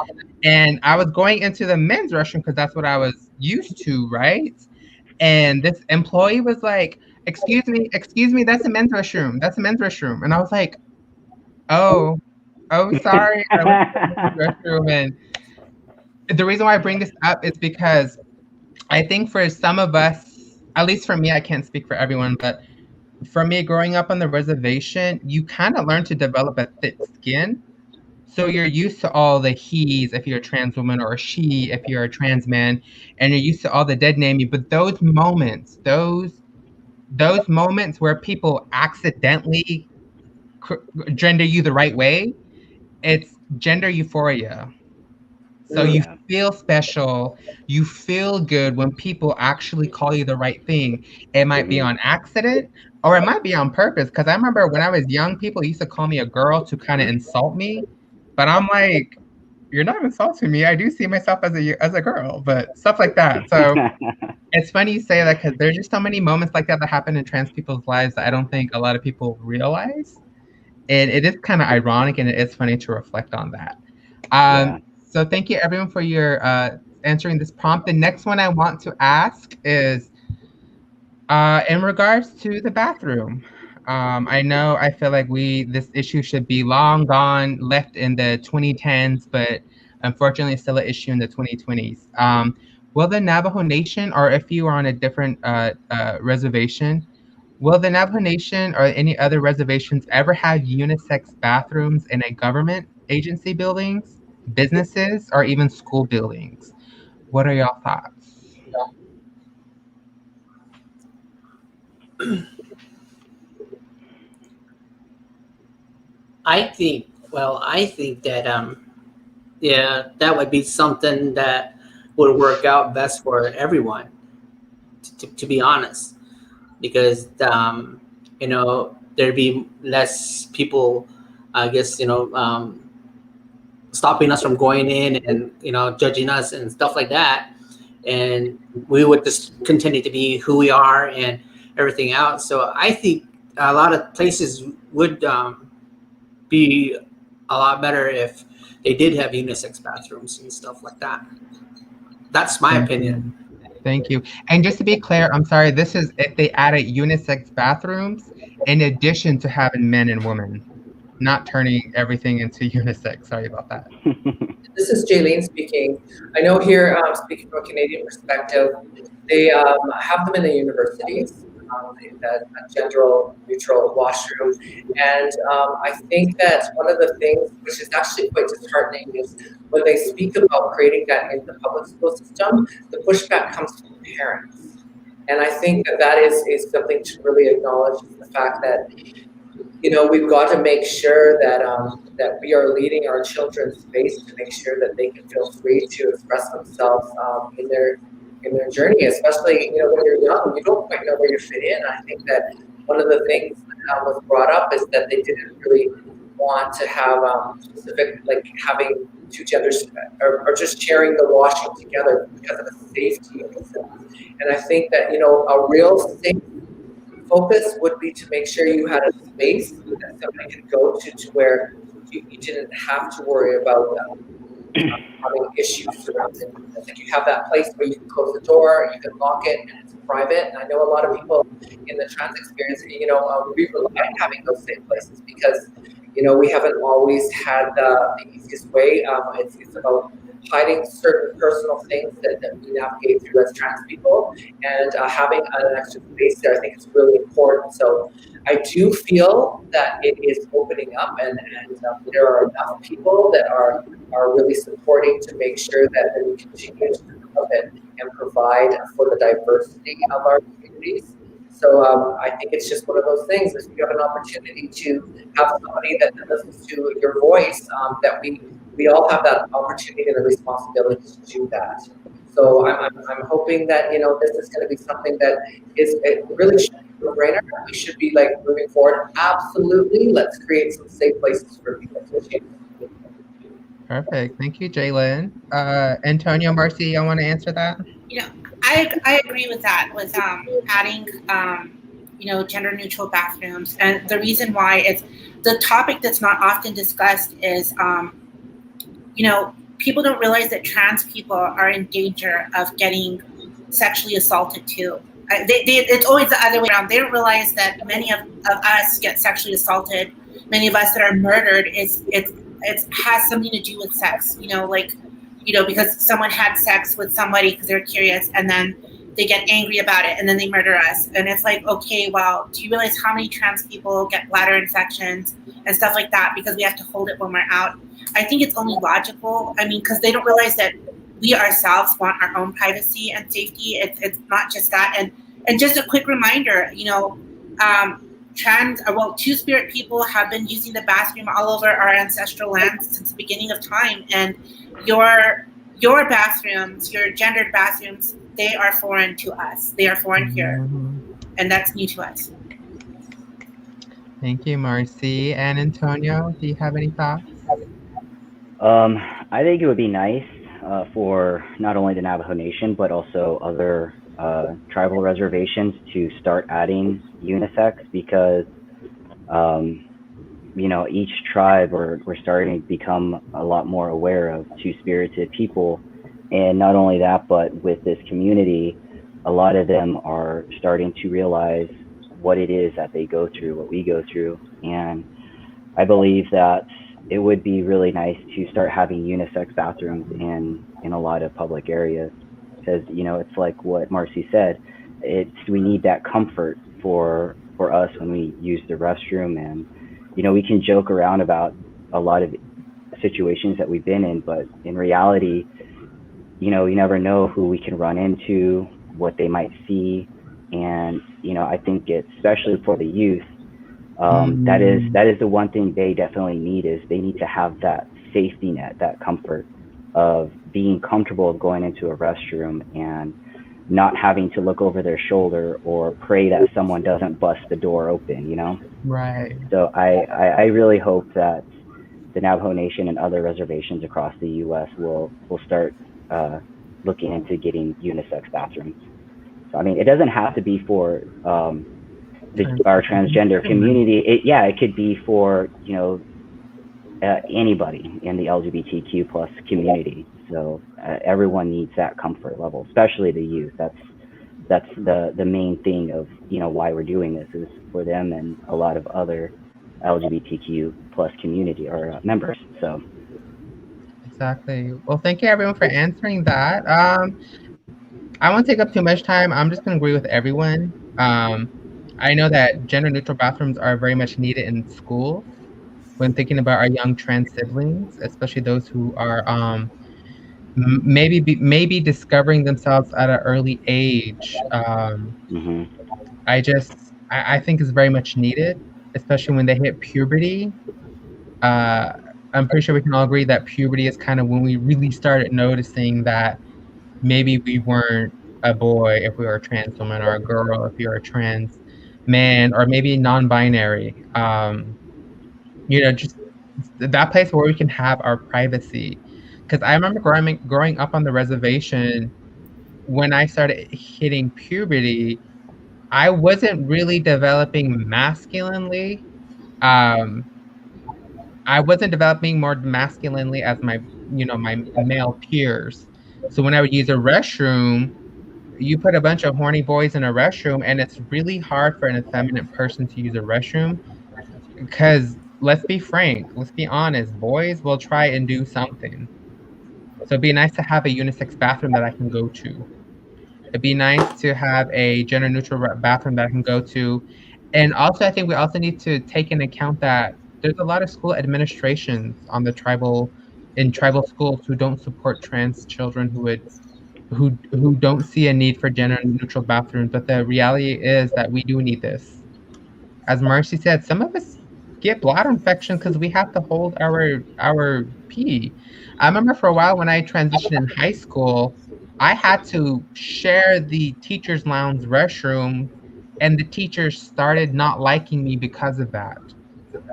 And I was going into the men's restroom because that's what I was used to, right? And this employee was like, excuse me, that's a men's restroom. That's a men's restroom. And I was like, oh, sorry. I went to the men's restroom. And the reason why I bring this up is because I think for some of us, at least for me, I can't speak for everyone, but for me, growing up on the reservation, you kind of learn to develop a thick skin. So you're used to all the he's if you're a trans woman, or a she if you're a trans man, and you're used to all the dead naming. But those moments, those moments where people accidentally gender you the right way, it's gender euphoria. So you feel special, you feel good when people actually call you the right thing. It might be on accident, or it might be on purpose. Because I remember when I was young, people used to call me a girl to kind of insult me. But I'm like, you're not insulting me. I do see myself as a girl, but stuff like that. So it's funny you say that, because there's just so many moments like that happen in trans people's lives that I don't think a lot of people realize. And it is kind of ironic, and it is funny to reflect on that. So thank you everyone for your answering this prompt. The next one I want to ask is in regards to the bathroom. I feel like this issue should be long gone, left in the 2010s, but unfortunately it's still an issue in the 2020s. Will the Navajo Nation, or if you are on a different reservation, will the Navajo Nation or any other reservations ever have unisex bathrooms in a government agency buildings, businesses, or even school buildings? What are your thoughts? I think that that would be something that would work out best for everyone, to be honest, because there'd be less people, I guess, stopping us from going in and judging us and stuff like that, and we would just continue to be who we are and everything else. So I think a lot of places would be a lot better if they did have unisex bathrooms and stuff like that. That's my opinion. Thank you. And just to be clear, I'm sorry, this is if they added unisex bathrooms in addition to having men and women, not turning everything into unisex. Sorry about that. This is Jaylene speaking. I know here, speaking from a Canadian perspective, they have them in the universities, a gender-neutral washroom. And I think that one of the things, which is actually quite disheartening, is when they speak about creating that in the public school system, the pushback comes from parents. And I think that is something to really acknowledge, the fact that we've got to make sure that that we are leading our children's space to make sure that they can feel free to express themselves in their journey, especially, you know, when you're young, you don't quite know where you fit in. I think that one of the things that was brought up is that they didn't really want to have specific, like having two genders or just sharing the washing together because of the safety reasons. And I think that, you know, a real safe focus would be to make sure you had a space that somebody could go to where you didn't have to worry about having issues surrounding it. I think you have that place where you can close the door, you can lock it, and it's private. And I know a lot of people in the trans experience, you know, we rely on having those safe places because, you know, we haven't always had the easiest way. It's about hiding certain personal things that we navigate through as trans people, and having an extra space there, I think is really important. So I do feel that it is opening up, and there are enough people that are really supporting to make sure that we continue to develop and provide for the diversity of our communities. So I think it's just one of those things. If you have an opportunity to have somebody that listens to your voice, that we all have that opportunity and the responsibility to do that. So I'm hoping that, you know, this is going to be something that it really should be a brainer. We should be like moving forward. Absolutely, let's create some safe places for people to achieve. Perfect. Thank you, Jalen. Antonio, Marcy, y'all want to answer that? You know, I agree with that, with adding, you know, gender neutral bathrooms. And the reason why it's the topic that's not often discussed is, you know, people don't realize that trans people are in danger of getting sexually assaulted too. It's always the other way around. They don't realize that many of us get sexually assaulted. Many of us that are murdered, it has something to do with sex, you know, like, you know, because someone had sex with somebody because they're curious, and then they get angry about it, and then they murder us. And it's like, okay, well, do you realize how many trans people get bladder infections and stuff like that because we have to hold it when we're out? I think it's only logical. I mean, because they don't realize that we ourselves want our own privacy and safety. It's not just that. And just a quick reminder, you know, Two-Spirit people have been using the bathroom all over our ancestral lands since the beginning of time. And your bathrooms, your gendered bathrooms, they are foreign to us. They are foreign here. And that's new to us. Thank you, Marcy. And Antonio, do you have any thoughts? I think it would be nice for not only the Navajo Nation, but also other tribal reservations to start adding unisex, because you know, each tribe we're starting to become a lot more aware of two-spirited people. And not only that, but with this community, a lot of them are starting to realize what it is that they go through, what we go through. And I believe that it would be really nice to start having unisex bathrooms in a lot of public areas, because, you know, it's like what Marcy said, we need that comfort for us when we use the restroom. And, you know, we can joke around about a lot of situations that we've been in, but in reality, you know, you never know who we can run into, what they might see. And, you know, I think it's, especially for the youth, that is the one thing they definitely need, is they need to have that safety net, that comfort of being comfortable going into a restroom and not having to look over their shoulder or pray that someone doesn't bust the door open, you know? Right. So I really hope that the Navajo Nation and other reservations across the U.S. will start looking into getting unisex bathrooms. So, I mean, it doesn't have to be for our transgender community. It could be for, you know, anybody in the LGBTQ plus community. So everyone needs that comfort level, especially the youth. That's the main thing of, you know, why we're doing this, is for them and a lot of other LGBTQ plus community or members. So exactly. Well, thank you everyone for answering that. I won't take up too much time. I'm just going to agree with everyone. I know that gender neutral bathrooms are very much needed in schools when thinking about our young trans siblings, especially those who are maybe discovering themselves at an early age. I think is very much needed, especially when they hit puberty. I'm pretty sure we can all agree that puberty is kind of when we really started noticing that maybe we weren't a boy if we were a trans woman, or a girl if you're a trans man, or maybe non-binary. Just that place where we can have our privacy. Because I remember growing up on the reservation, when I started hitting puberty, I wasn't really developing masculinely. Um, I wasn't developing more masculinely as my male peers. So when I would use a restroom, you put a bunch of horny boys in a restroom, and it's really hard for an effeminate person to use a restroom. Because let's be frank, let's be honest, boys will try and do something. So it'd be nice to have a unisex bathroom that I can go to. It'd be nice to have a gender neutral bathroom that I can go to. And also, I think we also need to take into account that there's a lot of school administrations in tribal schools who don't support trans children who don't see a need for gender neutral bathrooms. But the reality is that we do need this. As Marcy said, some of us get bladder infection because we have to hold our pee. I remember for a while when I transitioned in high school, I had to share the teachers' lounge restroom, and the teachers started not liking me because of that.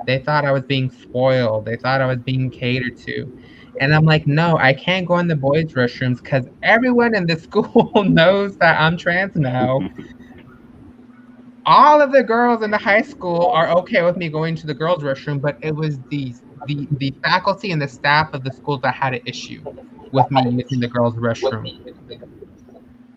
They thought I was being spoiled. They thought I was being catered to. And I'm like, no, I can't go in the boys' restrooms because everyone in the school knows that I'm trans now. All of the girls in the high school are okay with me going to the girls' restroom, but it was the faculty and the staff of the schools that had an issue with me using the girls' restroom.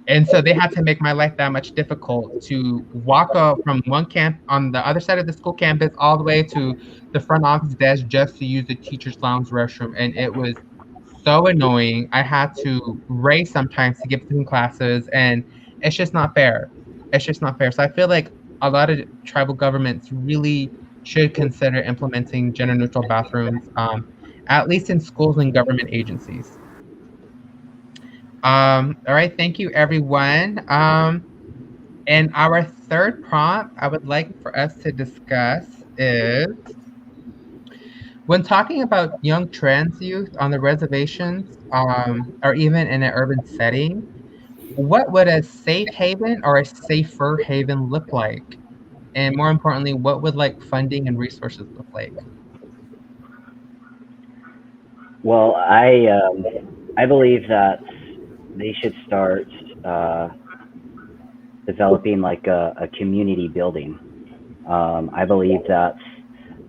And so they had to make my life that much difficult to walk up from one camp on the other side of the school campus all the way to the front office desk just to use the teacher's lounge restroom. And it was so annoying. I had to race sometimes to get between classes, and it's just not fair. It's just not fair. So I feel like a lot of tribal governments really should consider implementing gender neutral bathrooms, at least in schools and government agencies. All right, thank you, everyone. And our third prompt I would like for us to discuss is, when talking about young trans youth on the reservations, or even in an urban setting, what would a safe haven or a safer haven look like? And more importantly, what would like funding and resources look like? Well, I believe that they should start developing like a community building. I believe that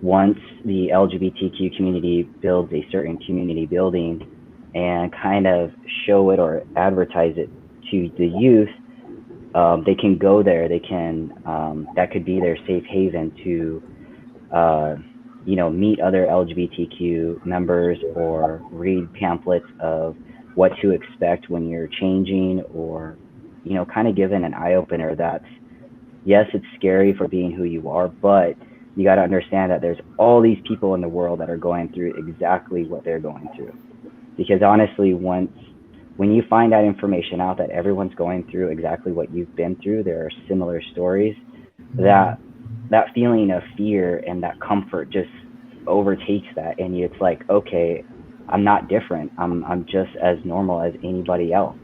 once the LGBTQ community builds a certain community building and kind of show it or advertise it to the youth, they can go there. They can that could be their safe haven to meet other LGBTQ members or read pamphlets of what to expect when you're changing, or kind of given an eye opener that yes, it's scary for being who you are, but you got to understand that there's all these people in the world that are going through exactly what they're going through. Because honestly, when you find that information out that everyone's going through exactly what you've been through, there are similar stories, that feeling of fear and that comfort just overtakes that, and it's like, okay, I'm not different. I'm just as normal as anybody else.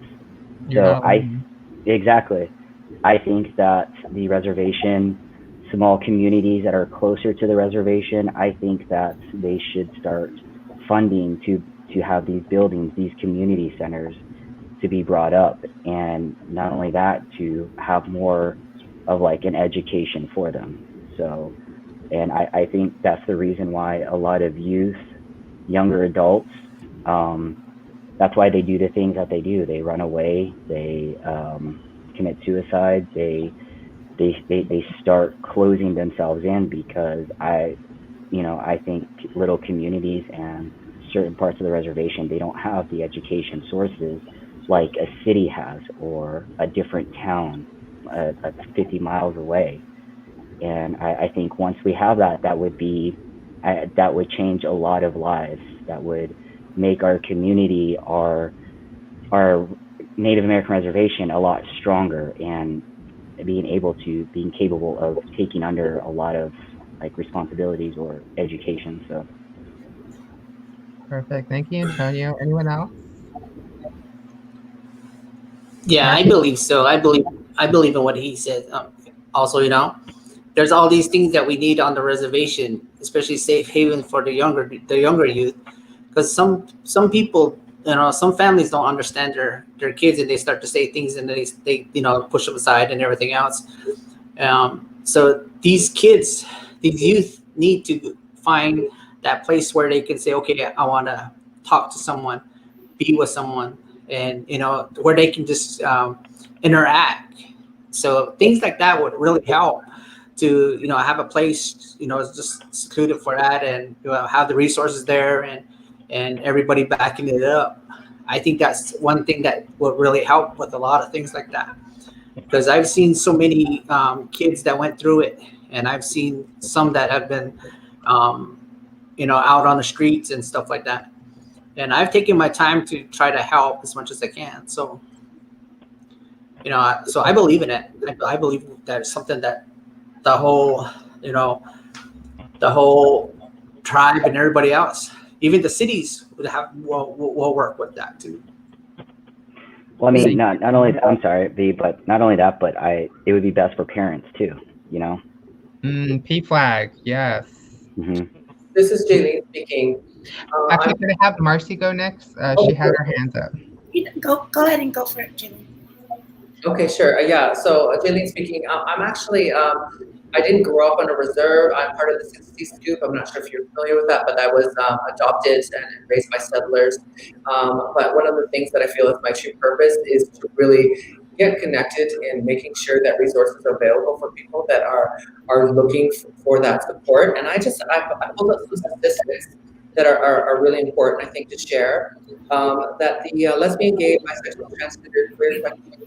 You're So not alone. exactly. I think that the reservation, small communities that are closer to the reservation, I think that they should start funding to have these buildings, these community centers to be brought up. And not only that, to have more of like an education for them. So, and I think that's the reason why a lot of youth, younger adults, that's why they do the things that they do. They run away, they commit suicide, they start closing themselves in, because I think little communities and certain parts of the reservation, they don't have the education sources like a city has, or a different town 50 miles away. And I think once we have that, that would change a lot of lives. That would make our community, our Native American reservation, a lot stronger, and being capable of taking under a lot of like responsibilities or education. So Perfect. Thank you, Antonio. Anyone else? Yeah, I believe so. I believe in what he said. Also, there's all these things that we need on the reservation, especially safe haven for the younger youth, because some people, some families don't understand their kids, and they start to say things, and they push them aside and everything else. So these kids, these youth need to find that place where they can say, okay, I want to talk to someone, be with someone, and where they can just interact. So things like that would really help to have a place just secluded for that, and have the resources there, and everybody backing it up. I think that's one thing that would really help with a lot of things like that, because I've seen so many kids that went through it, and I've seen some that have been out on the streets and stuff like that, and I've taken my time to try to help as much as I can. So so I believe in it. I believe that it's something that the whole tribe and everybody else, even the cities, will work with that too. Well, I mean, not only that, I'm sorry, V, but not only that, but it would be best for parents too, P flag, yes. This is Jaylene speaking. Actually, could I have Marcy go next? She had her hands up. Go ahead and go for it, Jaylene. Okay, sure. Yeah, so Jaylene speaking. I'm actually, I didn't grow up on a reserve. I'm part of the 60 Scoop. I'm not sure if you're familiar with that, but I was adopted and raised by settlers. But one of the things that I feel is my true purpose is to really get connected in making sure that resources are available for people that are looking for that support. And I pulled up some statistics that are really important, I think, to share. That the lesbian, gay, bisexual, transgender, queer,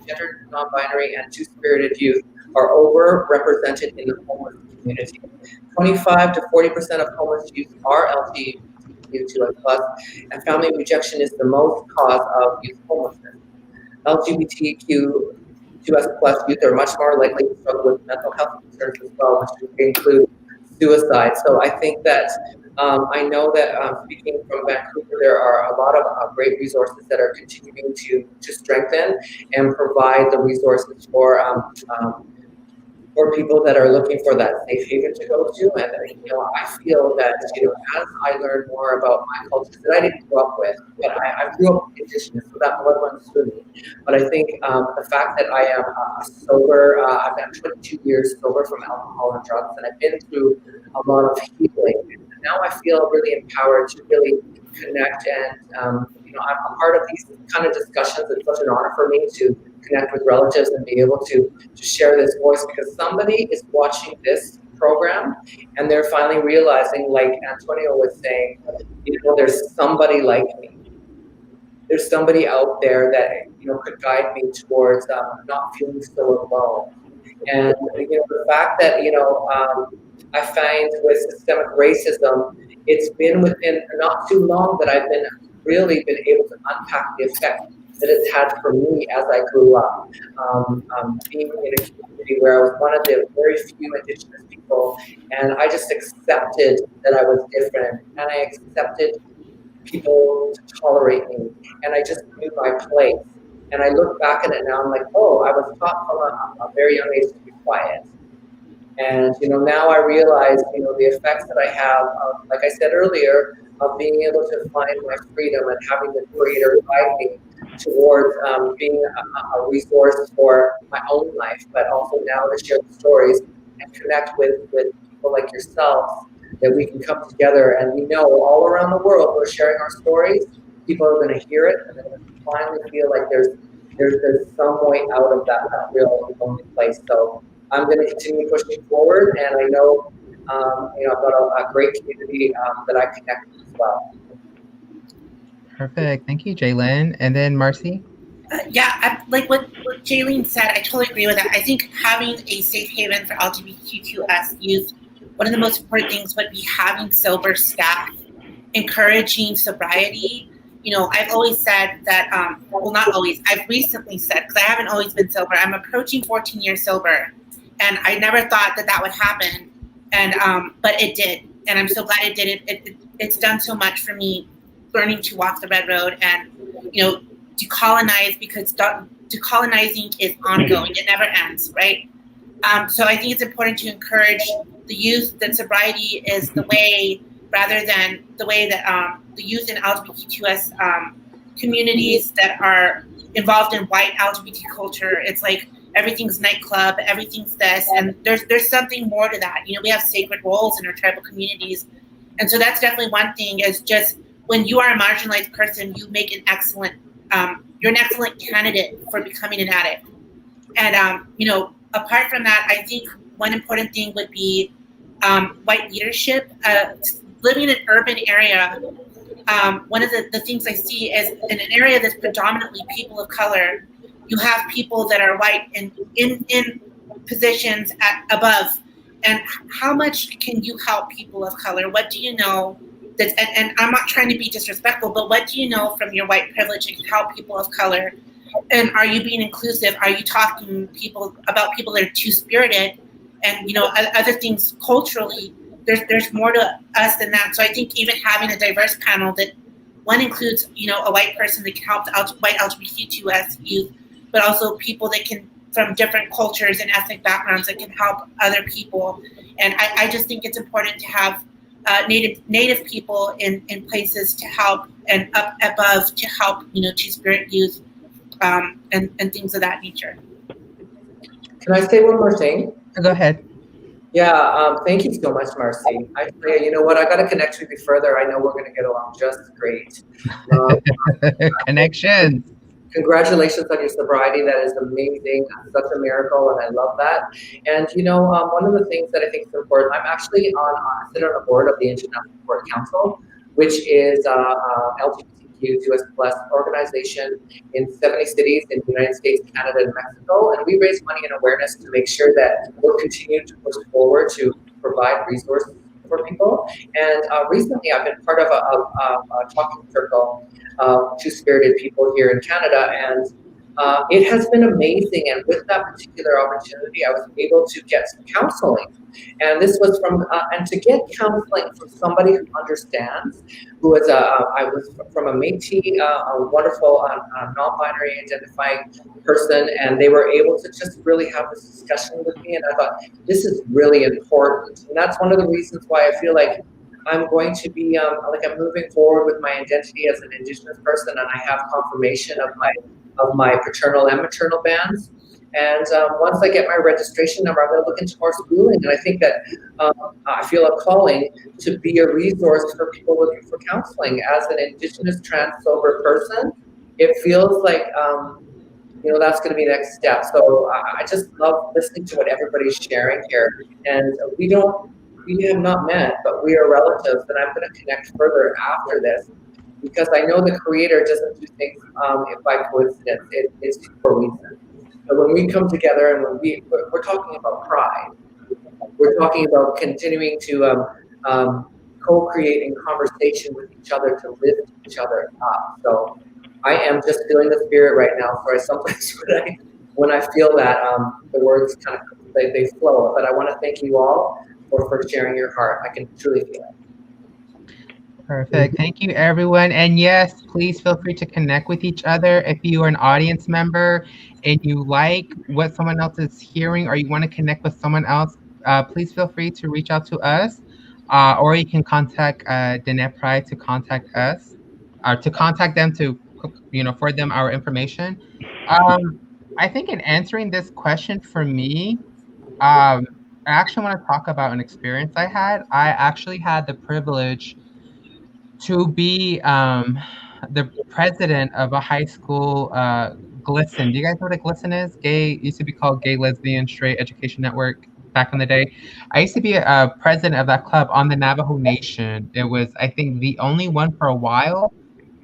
gender, non-binary, and two-spirited youth are overrepresented in the homeless community. 25 to 40% of homeless youth are LGBTQ2+, and family rejection is the most cause of youth homelessness. LGBTQ2+ youth are much more likely to struggle with mental health concerns as well, which include suicide. So I think that I know that speaking from Vancouver, there are a lot of great resources that are continuing to strengthen and provide the resources for people that are looking for that safe haven to go to. And I feel that as I learn more about my culture that I didn't grow up with, but I grew up Indigenous, so that blood runs through me. But I think the fact that I am sober, I've been 22 years sober from alcohol and drugs, and I've been through a lot of healing. And now I feel really empowered to really connect, and I'm a part of these kind of discussions. It's such an honor for me to connect with relatives and be able to share this voice, because somebody is watching this program and they're finally realizing, like Antonio was saying, there's somebody like me. There's somebody out there that could guide me towards not feeling so alone. And the fact that I find with systemic racism, it's been within not too long that I've really been able to unpack the effect that it's had for me as I grew up. Being in a community where I was one of the very few Indigenous people, and I just accepted that I was different, and I accepted people to tolerate me, and I just knew my place. And I look back at it now, I'm like, oh, I was taught from a very young age to be quiet. And now I realize the effects that I have of, like I said earlier, of being able to find my freedom and having the Creator guide me towards being a resource for my own life, but also now to share the stories and connect with people like yourselves, that we can come together. And we know all around the world we're sharing our stories. People are going to hear it, and they're going to finally feel like there's some way out of that real lonely place. So I'm going to continue pushing forward, and I know I've got a great community that I connect with as well. Perfect. Thank you, Jaylene. And then Marcy? Like what Jaylene said, I totally agree with that. I think having a safe haven for LGBTQS youth, one of the most important things would be having sober staff, encouraging sobriety. I've always said that, well, not always, I've recently said, because I haven't always been sober, I'm approaching 14 years sober. And I never thought that would happen. And, but it did. And I'm so glad it did. It's done so much for me, learning to walk the red road and, decolonize, because decolonizing is ongoing. It never ends, right? So I think it's important to encourage the youth that sobriety is the way, rather than the way that the youth in LGBTQS communities that are involved in white LGBT culture. It's like everything's nightclub, everything's this, and there's something more to that. You know, we have sacred roles in our tribal communities, and so that's definitely one thing. Is just when you are a marginalized person, you make an excellent, you're an excellent candidate for becoming an addict. And you know, apart from that, I think one important thing would be white leadership. Living in an urban area, one of the things I see is in an area that's predominantly people of color, you have people that are white and in positions above. And how much can you help people of color? What do you know? And I'm not trying to be disrespectful, but what do you know from your white privilege that can help people of color? And are you being inclusive? Are you talking about people that are two-spirited? And, you know, other things culturally, there's more to us than that. So I think even having a diverse panel that one includes, you know, a white person that can help the white LGBTQS youth, but also people that can, from different cultures and ethnic backgrounds, that can help other people. And I just think it's important to have Native people in places to help, and up above to help, you know, two-spirit youth and things of that nature. Can I say one more thing? Go ahead. Yeah, thank you so much, Marcy. I tell you, you know what? I got to connect with you further. I know we're going to get along just great. Connections. Congratulations on your sobriety. That is amazing. Such a miracle, and I love that. And you know, one of the things that I think is important, I'm actually I sit on the board of the International Support Council, which is LGBTQ2S+ organization in 70 cities in the United States, Canada, and Mexico. And we raise money and awareness to make sure that we'll continue to push forward to provide resources for people. And recently, I've been part of a talking circle of two-spirited people here in Canada, and it has been amazing. And with that particular opportunity, I was able to get some counseling. And this was from, and to get counseling from somebody who understands, who is I was from a Métis, a wonderful non-binary identifying person, and they were able to just really have this discussion with me. And I thought, this is really important. And that's one of the reasons why I feel like I'm going to be, I'm moving forward with my identity as an Indigenous person, and I have confirmation of my paternal and maternal bands. And once I get my registration number, I'm going to look into more schooling. And I think that I feel a calling to be a resource for people looking for counseling. As an Indigenous trans sober person, it feels like, you know, that's going to be the next step. So I just love listening to what everybody's sharing here. And we have not met, but we are relatives, and I'm going to connect further after this, because I know the Creator doesn't do things by coincidence. It's for a reason. So when we come together, and when we're talking about pride, we're talking about continuing to co-create in conversation with each other to lift each other up. So I am just feeling the spirit right now. So I sometimes when I feel that, the words kind of they flow. But I want to thank you all for sharing your heart. I can truly feel it. Perfect. Thank you, everyone. And yes, please feel free to connect with each other. If you are an audience member and you like what someone else is hearing, or you want to connect with someone else, please feel free to reach out to us, or you can contact Diné Pride to contact us, or to contact them to, you know, forward them our information. I think in answering this question for me, I actually want to talk about an experience I had. I actually had the privilege to be the president of a high school, GLSEN. Do you guys know what a GLSEN is? Used to be called Gay, Lesbian, Straight Education Network back in the day. I used to be a president of that club on the Navajo Nation. It was, I think, the only one for a while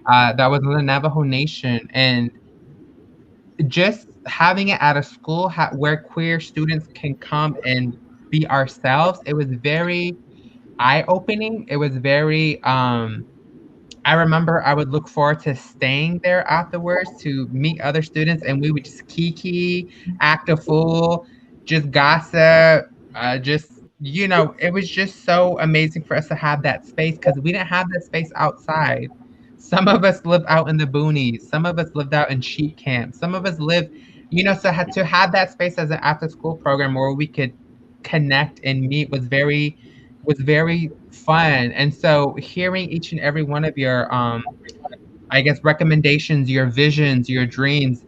that was on the Navajo Nation. And just having it at a school where queer students can come and be ourselves, it was very eye-opening. It was very, I remember I would look forward to staying there afterwards to meet other students, and we would just kiki, act a fool, just gossip, just, you know, it was just so amazing for us to have that space, because we didn't have that space outside. Some of us live out in the boonies. Some of us lived out in sheep camps. Some of us live, so to have that space as an after school program where we could connect and meet was very fun. And so hearing each and every one of your I guess recommendations, your visions, your dreams,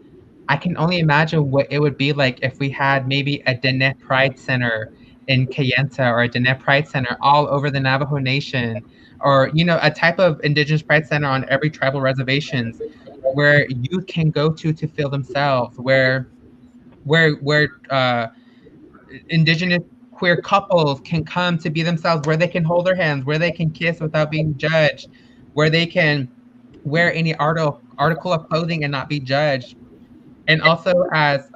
I can only imagine what it would be like if we had maybe a Diné Pride Center in Kayenta or a Diné Pride Center all over the Navajo Nation, or a type of Indigenous Pride Center on every tribal reservations where youth can go to feel themselves, where Indigenous queer couples can come to be themselves, where they can hold their hands, where they can kiss without being judged, where they can wear any article of clothing and not be judged. And also, as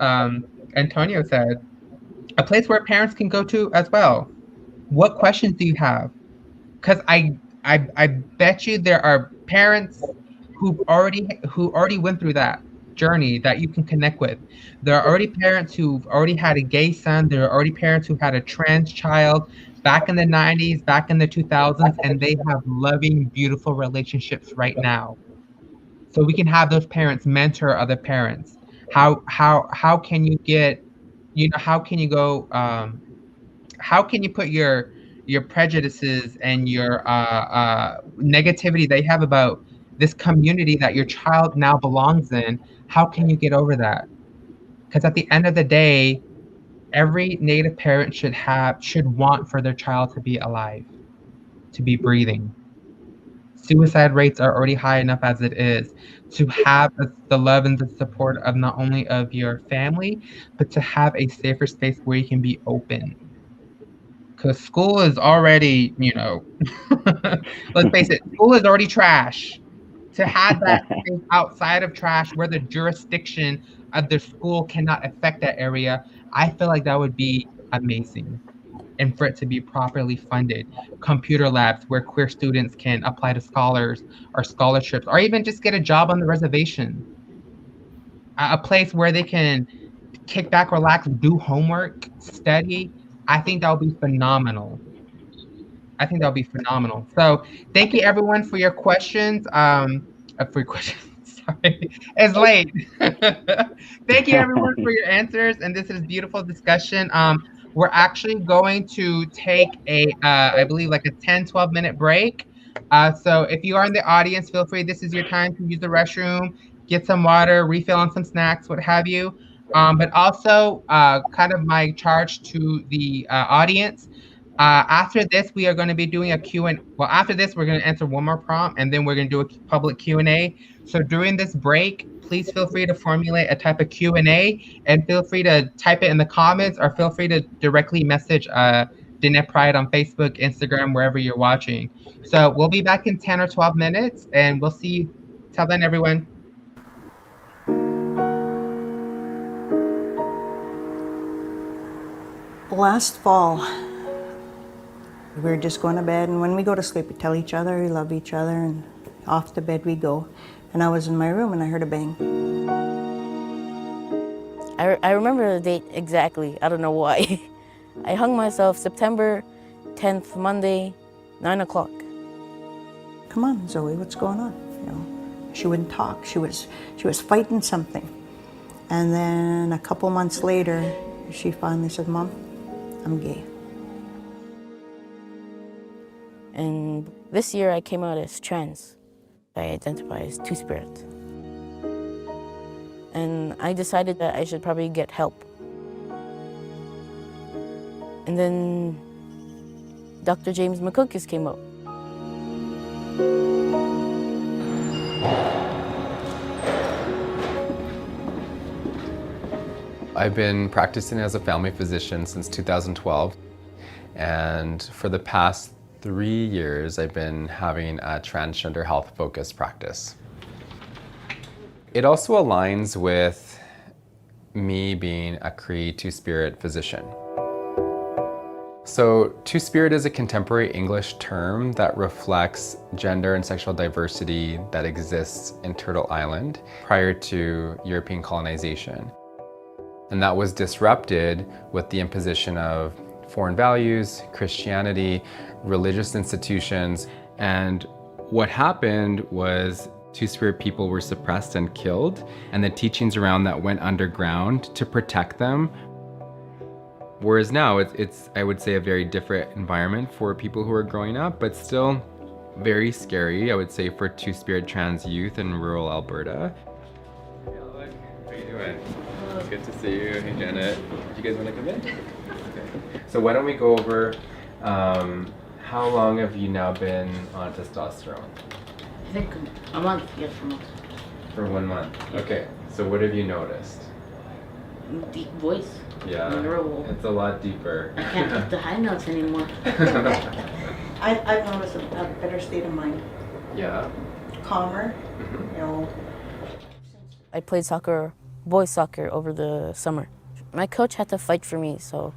Antonio said, a place where parents can go to as well. What questions do you have? Because I bet you there are parents who already went through that journey that you can connect with. There are already parents who've already had a gay son. There are already parents who had a trans child back in the 90s, back in the 2000s, and they have loving, beautiful relationships right now. So we can have those parents mentor other parents. How can you get, how can you go, how can you put your prejudices and your negativity that you have about this community that your child now belongs in? How can you get over that? Because at the end of the day, every Native parent should want for their child to be alive, to be breathing. Suicide rates are already high enough as it is. To have the love and the support of not only of your family, but to have a safer space where you can be open. Because school is already, let's face it, school is already trash. To have that space outside of trash where the jurisdiction of the school cannot affect that area, I feel like that would be amazing. And for it to be properly funded, computer labs where queer students can apply to scholars or scholarships, or even just get a job on the reservation. A place where they can kick back, relax, do homework, study. I think that would be phenomenal. I think that would be phenomenal. So thank you everyone for your questions. For your questions. Sorry, it's late. Thank you everyone for your answers, and this is beautiful discussion. We're actually going to take I believe like a 10-12 minute break. So if you are in the audience, feel free. This is your time to use the restroom, get some water, refill on some snacks, what have you. But also, kind of my charge to the audience. After this, we are going to be doing a Q&A. Well, after this, we're going to answer one more prompt, and then we're going to do a public Q&A. So during this break, please feel free to formulate a type of Q&A, and feel free to type it in the comments, or feel free to directly message Diné Pride on Facebook, Instagram, wherever you're watching. So we'll be back in 10 or 12 minutes, and we'll see you. Till then, everyone. Last fall, we were just going to bed, and when we go to sleep, we tell each other we love each other, and off to bed we go. And I was in my room, and I heard a bang. I remember the date exactly. I don't know why. I hung myself September 10th, Monday, 9 o'clock. Come on, Zoe, what's going on? She wouldn't talk. She was fighting something. And then a couple months later, she finally said, "Mom, I'm gay." And this year I came out as trans. I identify as Two-Spirit. And I decided that I should probably get help. And then Dr. James McCookis came out. I've been practicing as a family physician since 2012, and for the past 3 years I've been having a transgender health focused practice. It also aligns with me being a Cree Two-Spirit physician. So Two-Spirit is a contemporary English term that reflects gender and sexual diversity that exists in Turtle Island prior to European colonization. And that was disrupted with the imposition of foreign values, Christianity, religious institutions, and what happened was Two-Spirit people were suppressed and killed, and the teachings around that went underground to protect them. Whereas now it's I would say a very different environment for people who are growing up, but still very scary, I would say, for Two-Spirit trans youth in rural Alberta. How are you doing? It's good to see you. Hey, Janet. Do you guys want to come in? Okay. So why don't we go over how long have you now been on testosterone? I think a month, yes, a month. For 1 month. Okay. So what have you noticed? Deep voice. Yeah. It's a lot deeper. I can't hit the high notes anymore. I've noticed a better state of mind. Yeah. Calmer, you know. I played soccer, boys soccer, over the summer. My coach had to fight for me so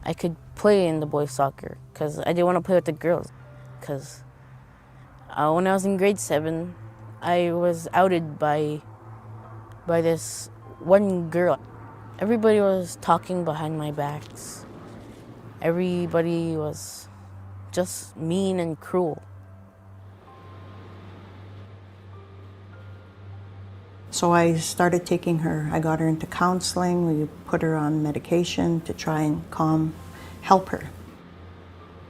I could play in the boys soccer because I didn't want to play with the girls. Because when I was in grade 7, I was outed by this one girl. Everybody was talking behind my backs. Everybody was just mean and cruel. So I started taking her, I got her into counseling, we put her on medication to try and help her.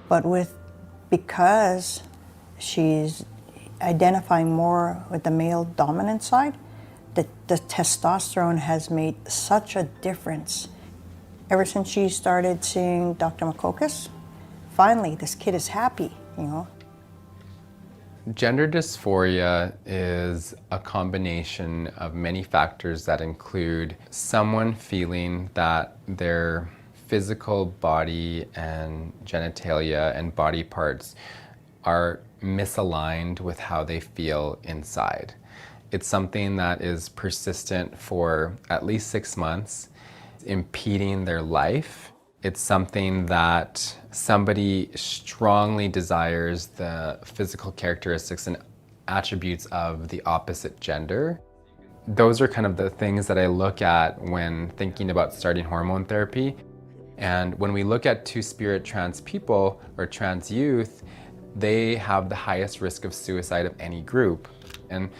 But because she's identifying more with the male dominant side, the testosterone has made such a difference. Ever since she started seeing Dr. McCocus, finally this kid is happy, you know. Gender dysphoria is a combination of many factors that include someone feeling that their physical body and genitalia and body parts are misaligned with how they feel inside. It's something that is persistent for at least 6 months, impeding their life. It's something that somebody strongly desires the physical characteristics and attributes of the opposite gender. Those are kind of the things that I look at when thinking about starting hormone therapy. And when we look at Two-Spirit trans people or trans youth, they have the highest risk of suicide of any group. And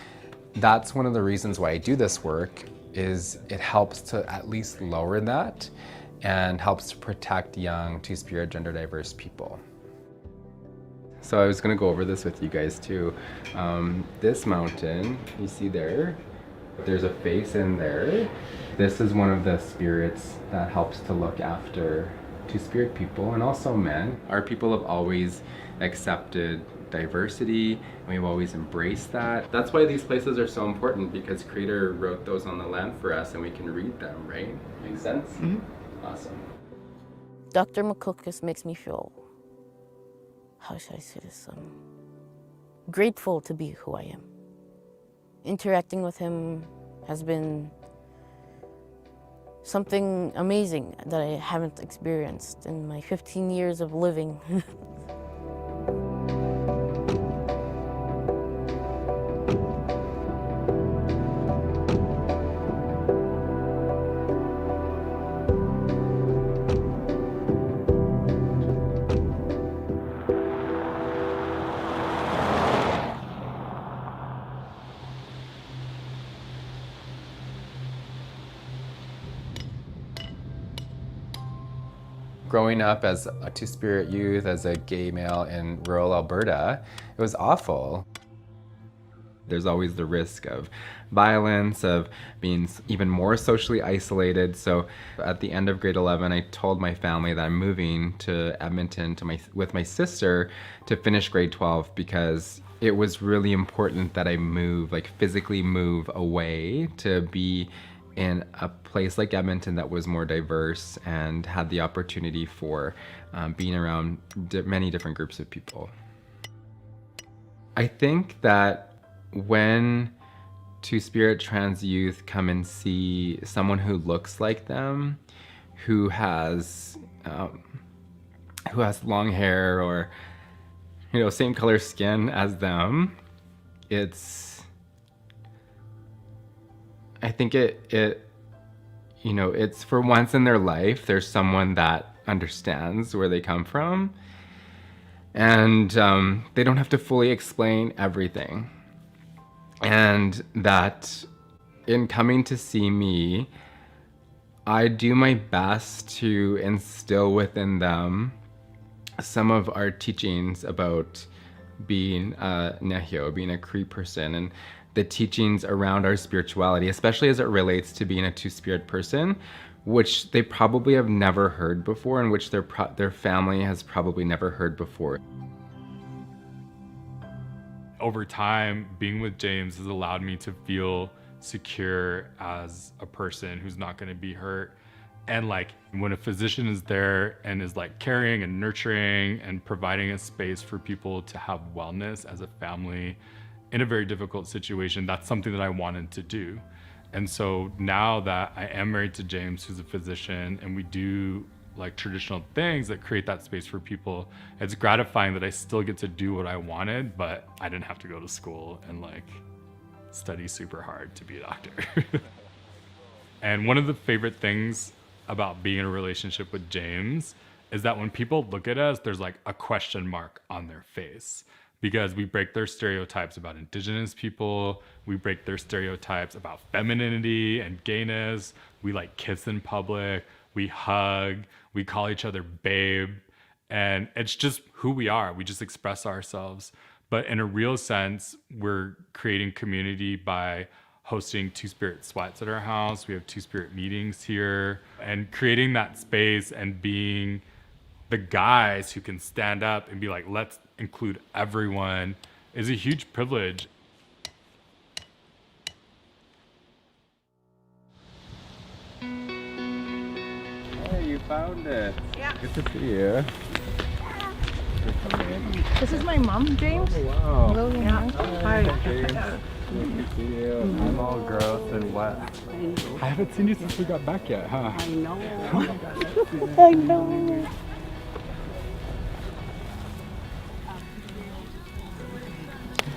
that's one of the reasons why I do this work, is it helps to at least lower that and helps to protect young Two-Spirit gender diverse people. So I was gonna go over this with you guys too. This mountain, you see there's a face in there. This is one of the spirits that helps to look after Two-Spirit people and also men. Our people have always accepted diversity, and we've always embraced that. That's why these places are so important, because Creator wrote those on the land for us and we can read them, right? Makes sense? Mm-hmm. Awesome. Dr. McCocus makes me feel, how should I say this, grateful to be who I am. Interacting with him has been something amazing that I haven't experienced in my 15 years of living. Growing up as a Two-Spirit youth, as a gay male in rural Alberta, it was awful. There's always the risk of violence, of being even more socially isolated. So at the end of grade 11, I told my family that I'm moving to Edmonton with my sister to finish grade 12, because it was really important that I move, like physically move away to be in a place like Edmonton that was more diverse and had the opportunity for being around many different groups of people. I think that when Two-Spirit trans youth come and see someone who looks like them, who has long hair or, you know, same color skin as them, I think it, you know, it's for once in their life, there's someone that understands where they come from. And they don't have to fully explain everything. And that in coming to see me, I do my best to instill within them some of our teachings about being a Nehyo, being a Cree person, and the teachings around our spirituality, especially as it relates to being a two-spirit person, which they probably have never heard before, and which their family has probably never heard before. Over time, being with James has allowed me to feel secure as a person who's not going to be hurt. And like when a physician is there and is like caring and nurturing and providing a space for people to have wellness as a family in a very difficult situation, that's something that I wanted to do. And so now that I am married to James, who's a physician, and we do like traditional things that create that space for people, it's gratifying that I still get to do what I wanted, but I didn't have to go to school and like study super hard to be a doctor. And one of the favorite things about being in a relationship with James is that when people look at us, there's like a question mark on their face, because we break their stereotypes about Indigenous people. We break their stereotypes about femininity and gayness. We like kiss in public. We hug. We call each other babe. And it's just who we are. We just express ourselves. But in a real sense, we're creating community by hosting Two-Spirit sweats at our house. We have Two-Spirit meetings here, and creating that space and being the guys who can stand up and be like, let's include everyone, is a huge privilege. Hey, you found it. Yeah. Good to see you. This is my mom, James. Oh, wow. Hello, yeah. Hi. James. Good to see you. I'm all gross and wet. I haven't seen you since we got back yet, huh? I know. I know.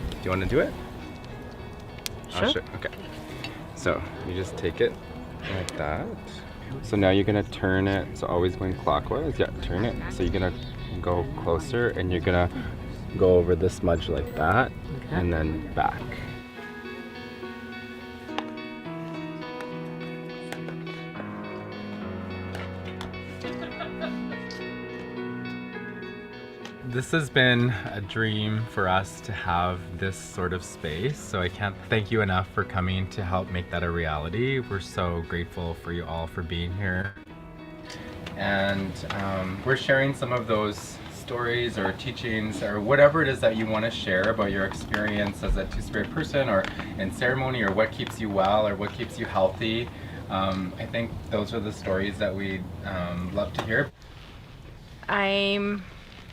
Do you want to do it? Sure. Okay. So you just take it like that. So now you're gonna turn it. So always going clockwise. Yeah, turn it. So you're gonna go closer, and you're gonna go over the smudge like that, and then back. This has been a dream for us to have this sort of space, so I can't thank you enough for coming to help make that a reality. We're so grateful for you all for being here. And we're sharing some of those stories or teachings or whatever it is that you want to share about your experience as a Two-Spirit person, or in ceremony, or what keeps you well, or what keeps you healthy. I think those are the stories that we'd love to hear. I'm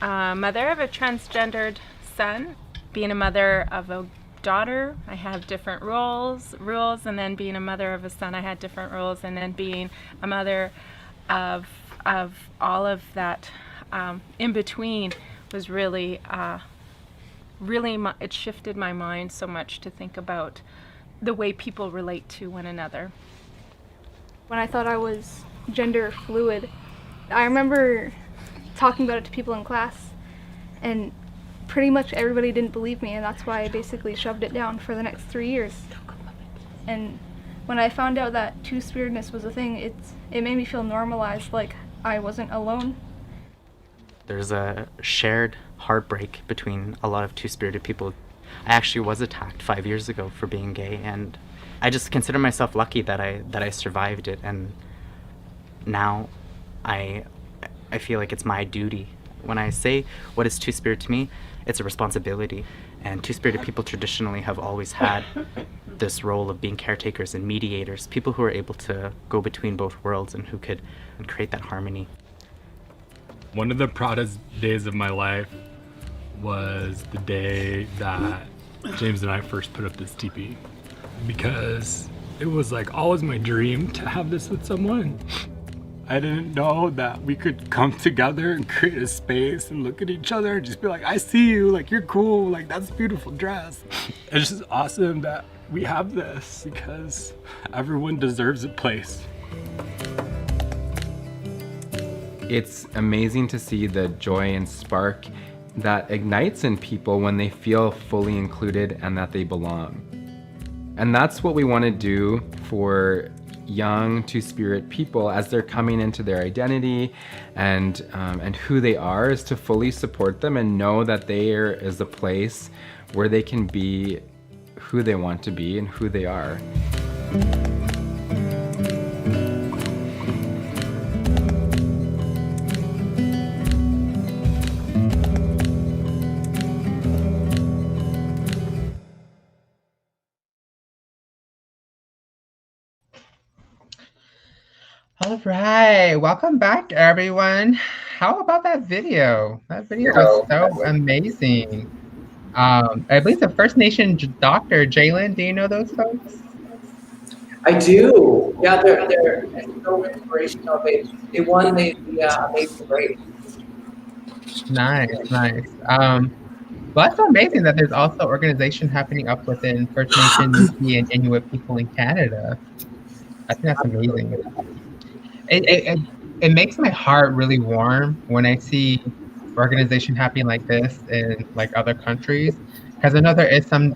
a mother of a transgendered son. Being a mother of a daughter, I have different rules, and then being a mother of a son, I had different rules, and then being a mother of all of that in between was really, it shifted my mind so much to think about the way people relate to one another. When I thought I was gender fluid, I remember talking about it to people in class, and pretty much everybody didn't believe me, and that's why I basically shoved it down for the next 3 years. And when I found out that two-spiritedness was a thing, it made me feel normalized, like I wasn't alone. There's a shared heartbreak between a lot of two-spirited people. I actually was attacked 5 years ago for being gay, and I just consider myself lucky that I survived it, and now I feel like it's my duty. When I say what is two-spirit to me, it's a responsibility. And two-spirited people traditionally have always had this role of being caretakers and mediators, people who are able to go between both worlds and who could create that harmony. One of the proudest days of my life was the day that James and I first put up this teepee, because it was like always my dream to have this with someone. I didn't know that we could come together and create a space and look at each other and just be like, I see you, like you're cool, like that's a beautiful dress. It's just awesome that we have this, because everyone deserves a place. It's amazing to see the joy and spark that ignites in people when they feel fully included and that they belong. And that's what we want to do for young Two-Spirit people as they're coming into their identity and who they are, is to fully support them and know that there is a place where they can be who they want to be and who they are. All right, welcome back, everyone. How about that video? That video was so amazing. I believe the First Nation doctor, Jalen, do you know those folks? I do. Yeah, they're so inspirational. They won the Amazing Race. Nice, nice. Well, that's so amazing that there's also organization happening up within First Nation, Métis, and Inuit people in Canada. I think that's amazing. It makes my heart really warm when I see organization happening like this in like other countries, because I know there is some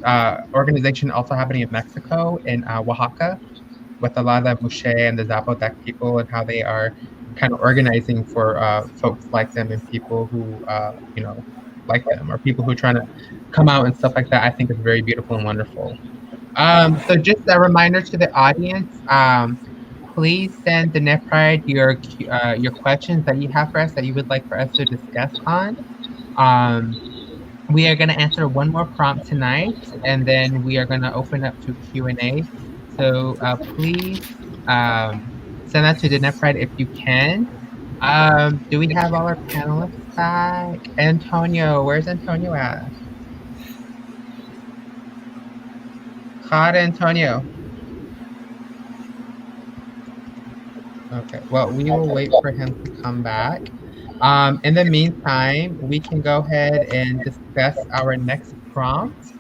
organization also happening in Mexico, in Oaxaca, with a lot of the Muxe and the Zapotec people, and how they are kind of organizing for folks like them and people who you know, like them, or people who are trying to come out and stuff like that. I think is very beautiful and wonderful. So just a reminder to the audience, please send Diné Pride your questions that you have for us that you would like for us to discuss on. We are going to answer one more prompt tonight, and then we are going to open up to Q&A. So please send that to Diné Pride if you can. Do we have all our panelists back? Antonio, where's Antonio at? Hi, Antonio. Okay, well, we will wait for him to come back. In the meantime, we can go ahead and discuss our next prompt.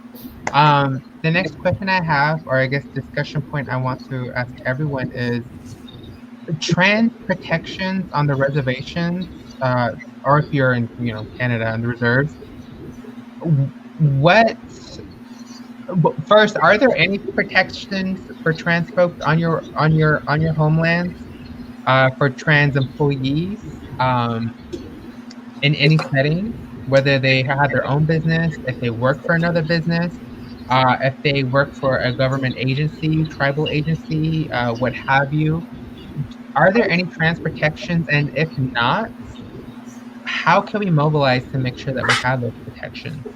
The next question I have, or I guess discussion point I want to ask everyone, is trans protections on the reservations, or if you're in, you know, Canada and the reserves. First, are there any protections for trans folks on your homelands? For trans employees in any setting, whether they have their own business, if they work for another business, if they work for a government agency, tribal agency, what have you. Are there any trans protections? And if not, how can we mobilize to make sure that we have those protections?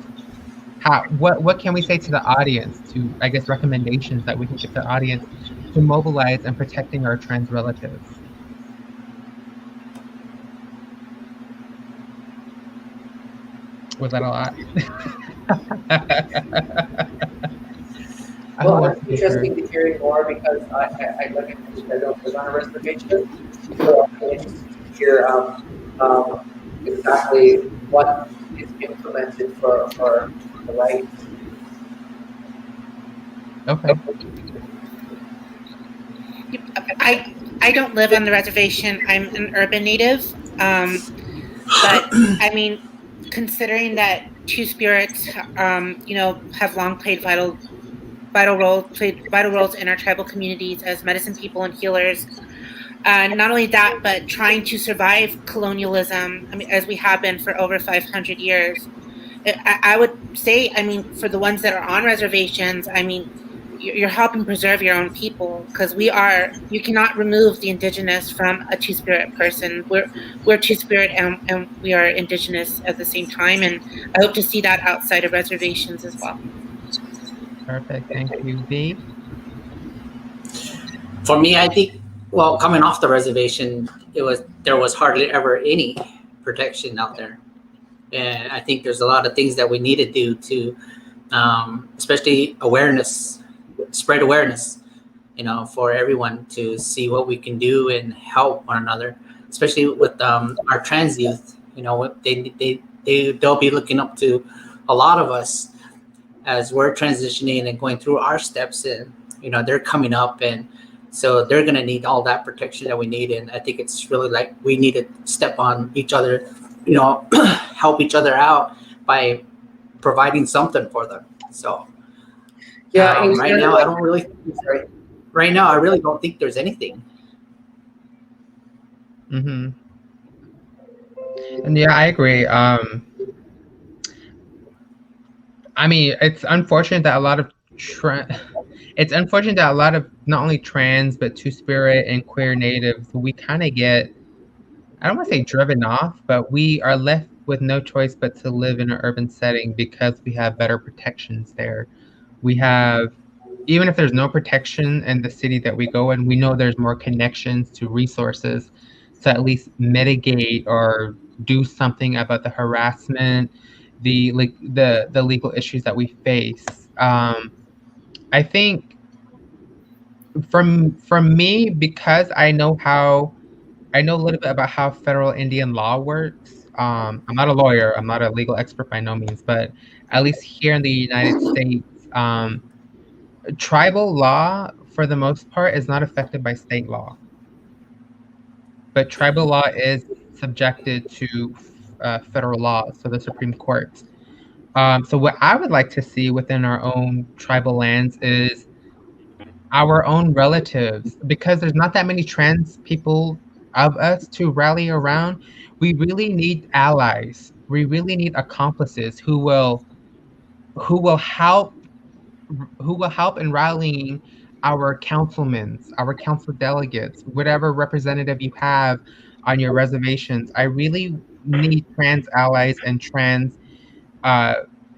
What can we say to the audience, to, I guess, recommendations that we can give the audience to mobilize in protecting our trans relatives? Was that a lot? Well, it's interesting to hear more because I like I mentioned, I don't live on a reservation, so I'm interested to hear exactly what is implemented for the rights. Okay. I don't live on the reservation. I'm an urban native, but I mean, considering that Two-Spirits, you know, have long played vital roles in our tribal communities as medicine people and healers. Not only that, but trying to survive colonialism, I mean, as we have been for over 500 years. I would say, I mean, for the ones that are on reservations, I mean, you're helping preserve your own people, because you cannot remove the Indigenous from a Two-Spirit person. We're Two-Spirit and we are Indigenous at the same time, and I hope to see that outside of reservations as well. Perfect, thank you. V? For me, I think, well, coming off the reservation, there was hardly ever any protection out there. And I think there's a lot of things that we need to do to, especially spread awareness, you know, for everyone to see what we can do and help one another, especially with our trans youth. You know, they'll be looking up to a lot of us as we're transitioning and going through our steps, and, you know, they're coming up, and so they're going to need all that protection that we need. And I think it's really like we need to step on each other, you know, help each other out, by providing something for them. So Yeah, in right now, Canada, I don't really. sorry. Right now, I really don't think there's anything. Mm-hmm. And yeah, I agree. I mean, it's unfortunate that a lot of it's unfortunate that a lot of not only trans but two-spirit and queer natives, we kind of get, I don't want to say driven off, but we are left with no choice but to live in an urban setting because we have better protections there. We have, even if there's no protection in the city that we go in, we know there's more connections to resources to at least mitigate or do something about the harassment, the legal issues that we face. I think from me, because I know a little bit about how federal Indian law works. I'm not a lawyer, I'm not a legal expert by no means, but at least here in the United States, tribal law, for the most part, is not affected by state law. But tribal law is subjected to federal law, so the Supreme Court. So what I would like to see within our own tribal lands is our own relatives, because there's not that many trans people of us to rally around. We really need allies. We really need accomplices who will help in rallying our councilmen, our council delegates, whatever representative you have on your reservations. I really need trans allies and uh,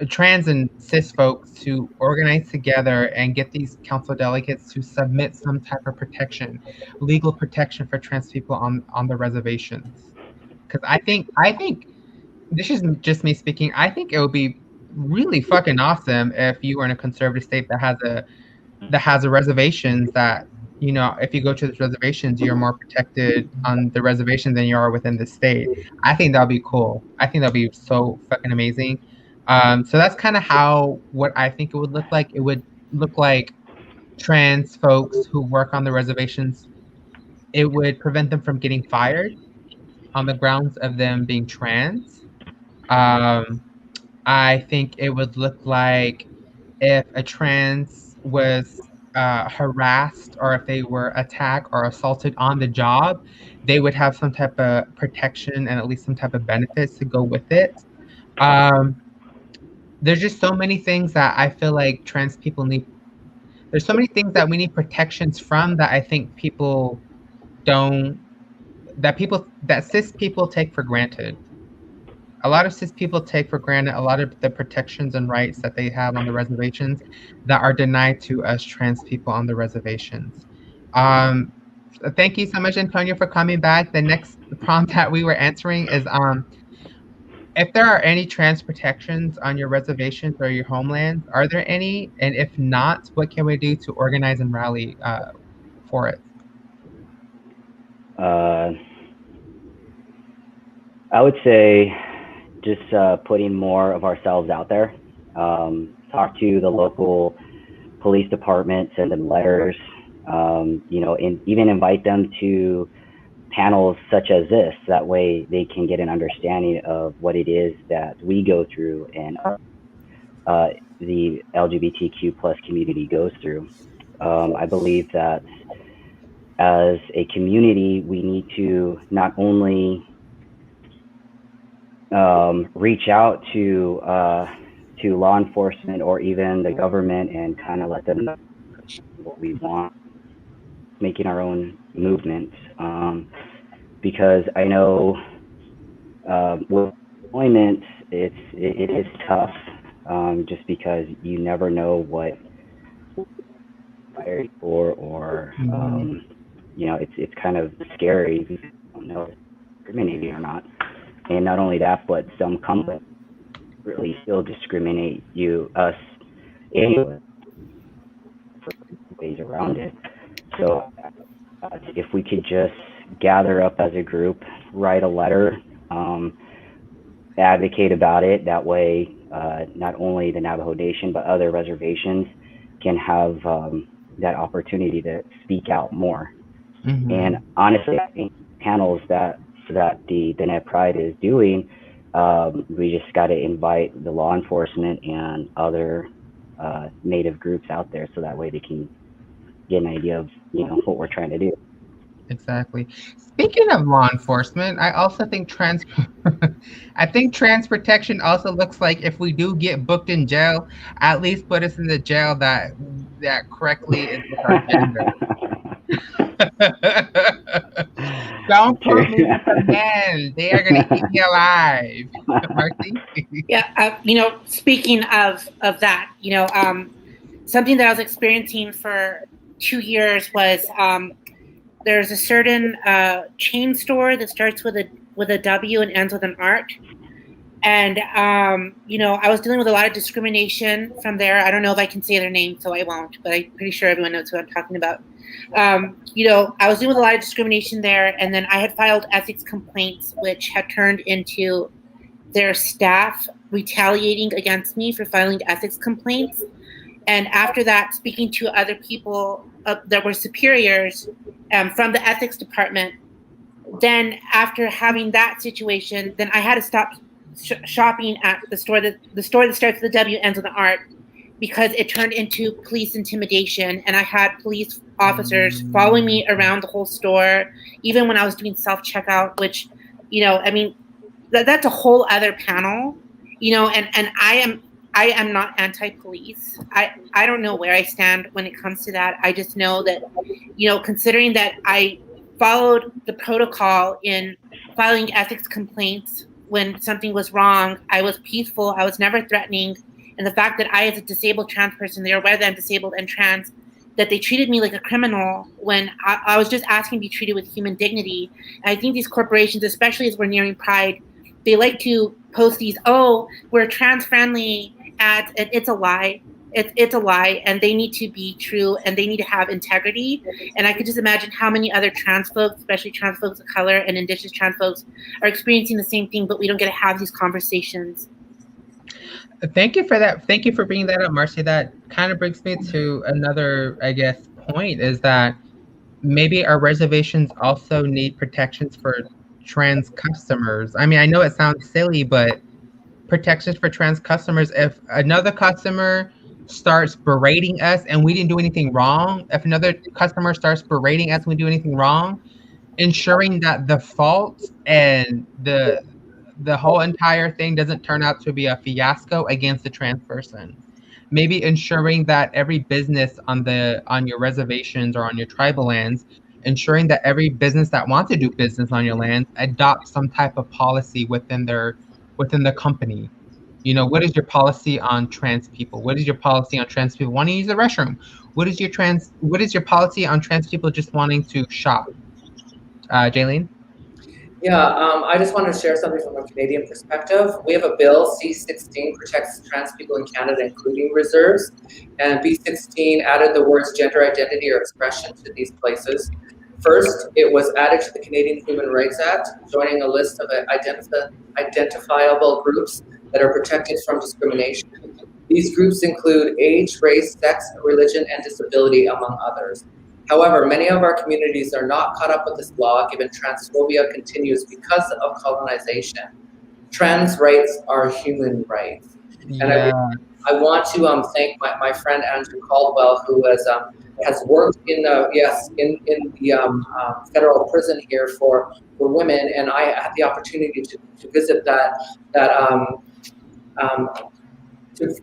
trans and cis folks to organize together and get these council delegates to submit some type of protection, legal protection for trans people on the reservations. Because I think this is just me speaking. I think it would be really fucking awesome if you were in a conservative state that has a reservations that, you know, if you go to the reservations, you're more protected on the reservation than you are within the state. I think that'd be cool. I think that'd be so fucking amazing. So that's kind of what I think it would look like. It would look like trans folks who work on the reservations. It would prevent them from getting fired on the grounds of them being trans. Um, I think it would look like if a trans was harassed or if they were attacked or assaulted on the job, they would have some type of protection and at least some type of benefits to go with it. There's just so many things that I feel like trans people need. There's so many things that we need protections from that I think people don't, that cis people take for granted. A lot of cis people take for granted a lot of the protections and rights that they have on the reservations that are denied to us trans people on the reservations. Thank you so much, Antonio, for coming back. The next prompt that we were answering is if there are any trans protections on your reservations or your homelands, are there any? And if not, what can we do to organize and rally for it? I would say just putting more of ourselves out there. Talk to the local police department, send them letters, you know, and even invite them to panels such as this. That way they can get an understanding of what it is that we go through and the LGBTQ plus community goes through. I believe that as a community, we need to not only reach out to law enforcement or even the government and kind of let them know what we want, making our own movement. Because I know with employment, it is tough, just because you never know what hired for, or you know, it's kind of scary because you don't know if it's discriminating or not. And not only that, but some companies really still discriminate us anyway for ways around it. So if we could just gather up as a group, write a letter, advocate about it, that way not only the Navajo Nation but other reservations can have that opportunity to speak out more. And honestly, I think panels that the Diné Pride is doing We just got to invite the law enforcement and other Native groups out there so that way they can get an idea of, what we're trying to do. Exactly. Speaking of law enforcement, I also think I think trans protection also looks like if we do get booked in jail, at least put us in the jail that correctly is with our gender. Don't put me with the men. They are gonna eat me alive. Marcy? Yeah, speaking of that, something that I was experiencing for 2 years was there's a certain chain store that starts with a W and ends with an art. And, I was dealing with a lot of discrimination from there. I don't know if I can say their name, so I won't, but I'm pretty sure everyone knows who I'm talking about. I was dealing with a lot of discrimination there, and then I had filed ethics complaints, which had turned into their staff retaliating against me for filing ethics complaints. And after that, speaking to other people that were superiors from the ethics department, then after having that situation, then I had to stop shopping at the store that starts with the W, ends with the art, because it turned into police intimidation, and I had police officers following me around the whole store, even when I was doing self-checkout, which, that's a whole other panel, and I am not anti-police. I don't know where I stand when it comes to that. I just know that, considering that I followed the protocol in filing ethics complaints when something was wrong, I was peaceful, I was never threatening. And the fact that I, as a disabled trans person, they are aware that I'm disabled and trans, that they treated me like a criminal when I was just asking to be treated with human dignity. And I think these corporations, especially as we're nearing Pride, they like to post these, we're trans friendly ads, and it's a lie. It's a lie, and they need to be true, and they need to have integrity. And I could just imagine how many other trans folks, especially trans folks of color and Indigenous trans folks, are experiencing the same thing, but we don't get to have these conversations. Thank you for that. Thank you for bringing that up, Marcy. That kind of brings me to another, I guess, point, is that maybe our reservations also need protections for trans customers. I mean, I know it sounds silly, but protections for trans customers. If another customer starts berating us and we didn't do anything wrong, if another customer starts berating us and we do anything wrong, ensuring that the fault and the whole entire thing doesn't turn out to be a fiasco against the trans person. Maybe ensuring that every business on your reservations or on your tribal lands, ensuring that every business that wants to do business on your land adopts some type of policy within the company. What is your policy on trans people? What is your policy on trans people wanting to use the restroom? What is your policy on trans people just wanting to shop? Jaylene? Yeah, I just wanted to share something from a Canadian perspective. We have a bill, C-16, protects trans people in Canada, including reserves. And B-16 added the words gender identity or expression to these places. First, it was added to the Canadian Human Rights Act, joining a list of identifiable groups that are protected from discrimination. These groups include age, race, sex, religion, and disability, among others. However, many of our communities are not caught up with this law, given transphobia continues because of colonization. Trans rights are human rights. And I want to thank my friend Andrew Caldwell, who has worked in the federal prison here for women, and I had the opportunity to visit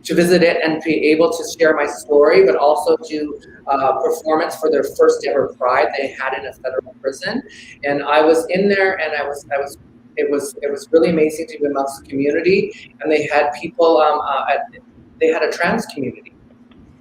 to visit it and be able to share my story, but also do performance for their first ever Pride they had in a federal prison. And I was in there, and it was really amazing to be amongst the community. And they had people, they had a trans community,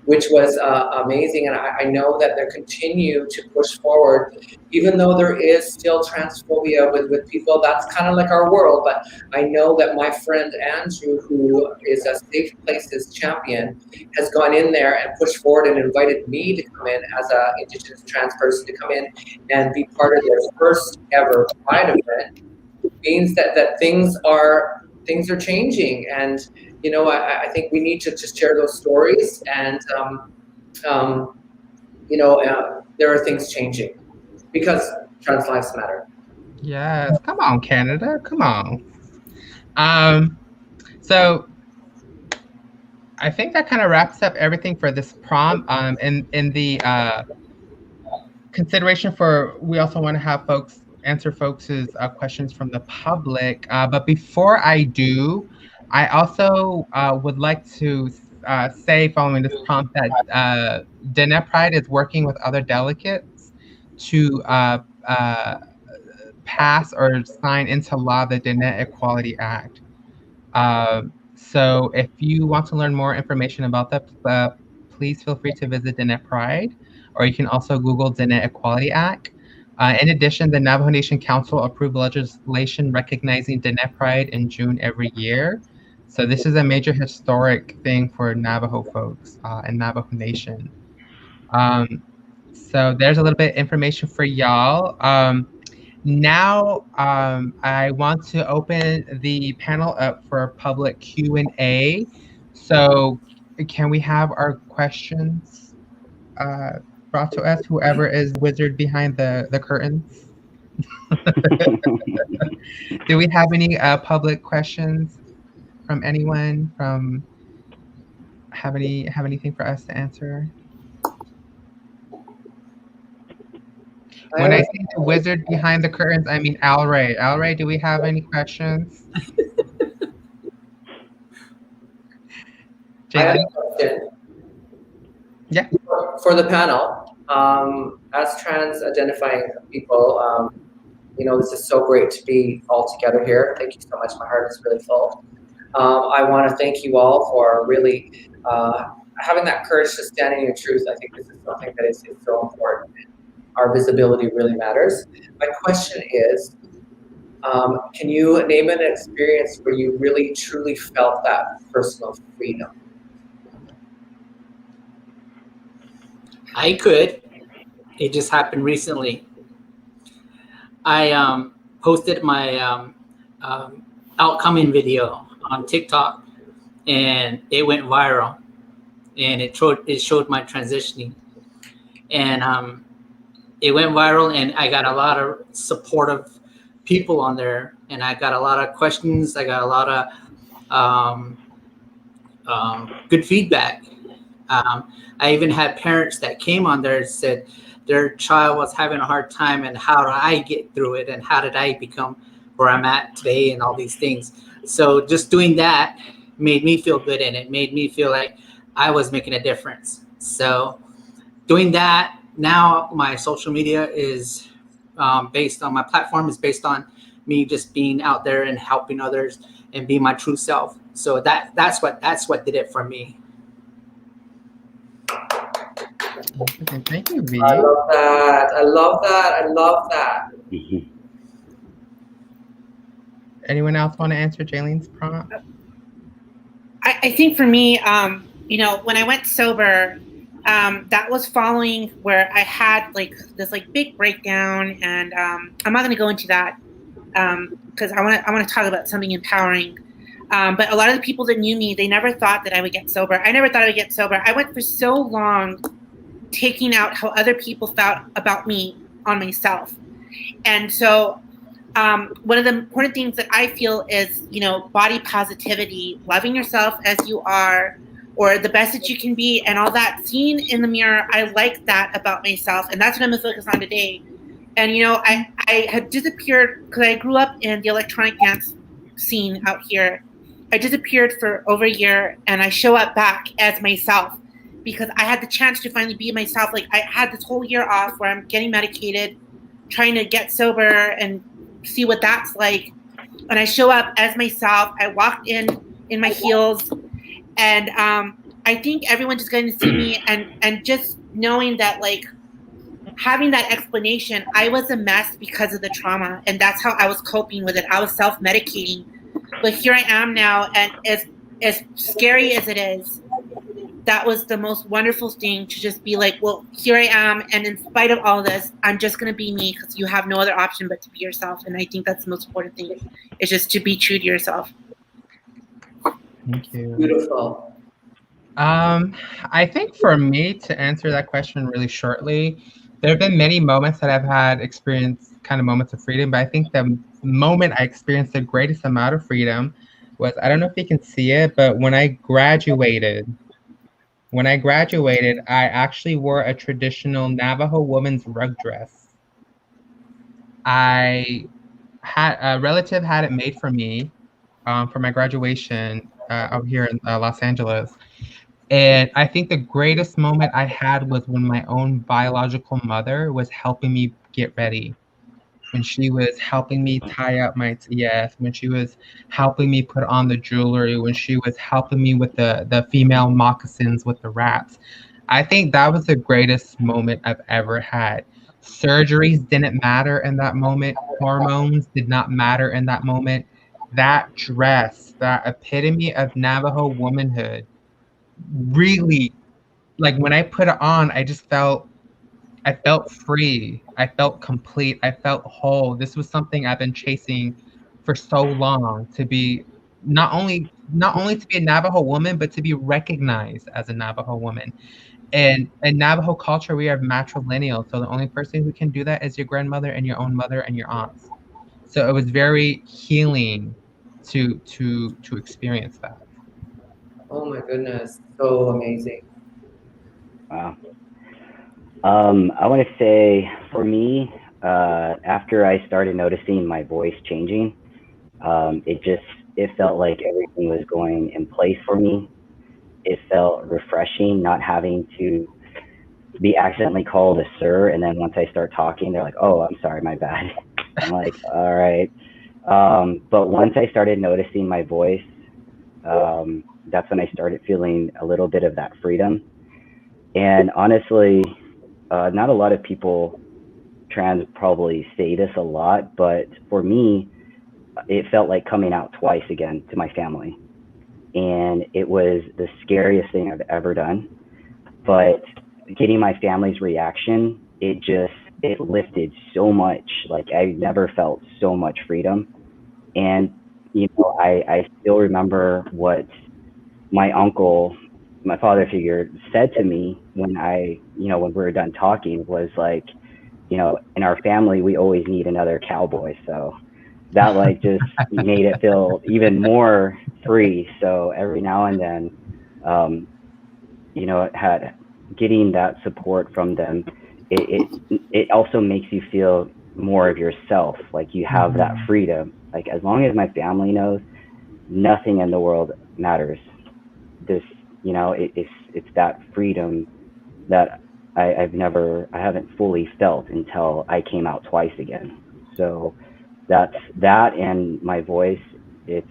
which was amazing. And I know that they continue to push forward, even though there is still transphobia with people. That's kind of like our world. But I know that my friend Andrew, who is a Safe Places champion, has gone in there and pushed forward and invited me to come in as an Indigenous trans person to come in and be part of their first ever Pride event. It means that things are changing, and I think we need to just share those stories, and there are things changing because trans lives matter. Yes, come on, Canada, come on. So I think that kind of wraps up everything for this prompt. In the consideration for, we also want to have folks answer folks' questions from the public. But before I do, I also would like to say, following this prompt, that Diné Pride is working with other delegates to pass or sign into law the Diné Equality Act. So if you want to learn more information about that, please feel free to visit Diné Pride, or you can also Google Diné Equality Act. In addition, the Navajo Nation Council approved legislation recognizing Diné Pride in June every year. So this is a major historic thing for Navajo folks and Navajo Nation. So there's a little bit of information for y'all. Now, I want to open the panel up for public Q&A. So can we have our questions brought to us, whoever is wizard behind the curtains? Do we have any public questions from anyone? Have anything for us to answer? When I say the wizard behind the curtains, I mean Al Ray. Al Ray, do we have any questions? I have a question. Yeah. For the panel, as trans identifying people, you know, this is so great to be all together here. Thank you so much. My heart is really full. I want to thank you all for really having that courage to stand in your truth. I think this is something that is so important. Our visibility really matters. My question is, can you name an experience where you really truly felt that personal freedom? I could. It just happened recently. I posted my outcoming video on TikTok, and it went viral, and it showed my transitioning, and it went viral, and I got a lot of supportive people on there, and I got a lot of questions. I got a lot of good feedback. I even had parents that came on there and said their child was having a hard time, and how do I get through it, and how did I become where I'm at today, and all these things. So just doing that made me feel good, and it made me feel like I was making a difference. So doing that, now my social media is based on, my platform is based on me just being out there and helping others and being my true self. So that's what did it for me. Thank you, V. I love that. I love that. I love that. Anyone else want to answer Jaylene's prompt? I think for me, you know, when I went sober, that was following where I had like this like big breakdown, and I'm not going to go into that because I want to talk about something empowering. But a lot of the people that knew me, they never thought that I would get sober. I never thought I would get sober. I went for so long taking out how other people thought about me on myself. And so one of the important things that I feel is, you know, body positivity, loving yourself as you are, or the best that you can be, and all that. Seeing in the mirror, I like that about myself, and that's what I'm going to focus on today. And, you know, I had disappeared because I grew up in the electronic dance scene out here. I disappeared for over a year, and I show up back as myself because I had the chance to finally be myself. Like, I had this whole year off where I'm getting medicated, trying to get sober and see what that's like. And I show up as myself. I walked in my heels, and I think everyone just getting to see me and just knowing that, like, having that explanation, I was a mess because of the trauma, and that's how I was coping with it. I was self-medicating. But here I am now, and as scary as it is, that was the most wonderful thing, to just be like, well, here I am, and in spite of all this, I'm just going to be me, because you have no other option but to be yourself. And I think that's the most important thing, is just to be true to yourself. Thank you. Beautiful. I think for me, to answer that question really shortly, there have been many moments that I've had experienced kind of moments of freedom, but I think the moment I experienced the greatest amount of freedom was, I don't know if you can see it, but when I graduated, I actually wore a traditional Navajo woman's rug dress. I had a relative had it made for me for my graduation out here in Los Angeles. And I think the greatest moment I had was when my own biological mother was helping me get ready. When she was helping me tie up my yes, when she was helping me put on the jewelry, when she was helping me with the female moccasins with the wraps. I think that was the greatest moment I've ever had. Surgeries didn't matter in that moment. Hormones did not matter in that moment. That dress, that epitome of Navajo womanhood, really, like when I put it on, I felt free. I felt complete. I felt whole. This was something I've been chasing for so long, to be not only to be a Navajo woman, but to be recognized as a Navajo woman. And in Navajo culture, we are matrilineal. So the only person who can do that is your grandmother and your own mother and your aunts. So it was very healing to experience that. Oh my goodness, so amazing. Wow. I want to say for me, after I started noticing my voice changing, it felt like everything was going in place for me. It felt refreshing not having to be accidentally called a sir, and then once I start talking, they're like, "Oh, I'm sorry, my bad." I'm like, "All right." But once I started noticing my voice, that's when I started feeling a little bit of that freedom. And honestly, not a lot of people trans probably say this a lot, but for me, it felt like coming out twice again to my family. And it was the scariest thing I've ever done. But getting my family's reaction, it lifted so much. Like I never felt so much freedom. And, I still remember what my uncle, my father figure, said to me when we were done talking, was like, in our family, we always need another cowboy. So that like just made it feel even more free. So every now and then, it had getting that support from them. It also makes you feel more of yourself. Like you have that freedom. Like as long as my family knows, nothing in the world matters. It's that freedom that I haven't fully felt until I came out twice again. So that's that, and my voice. That's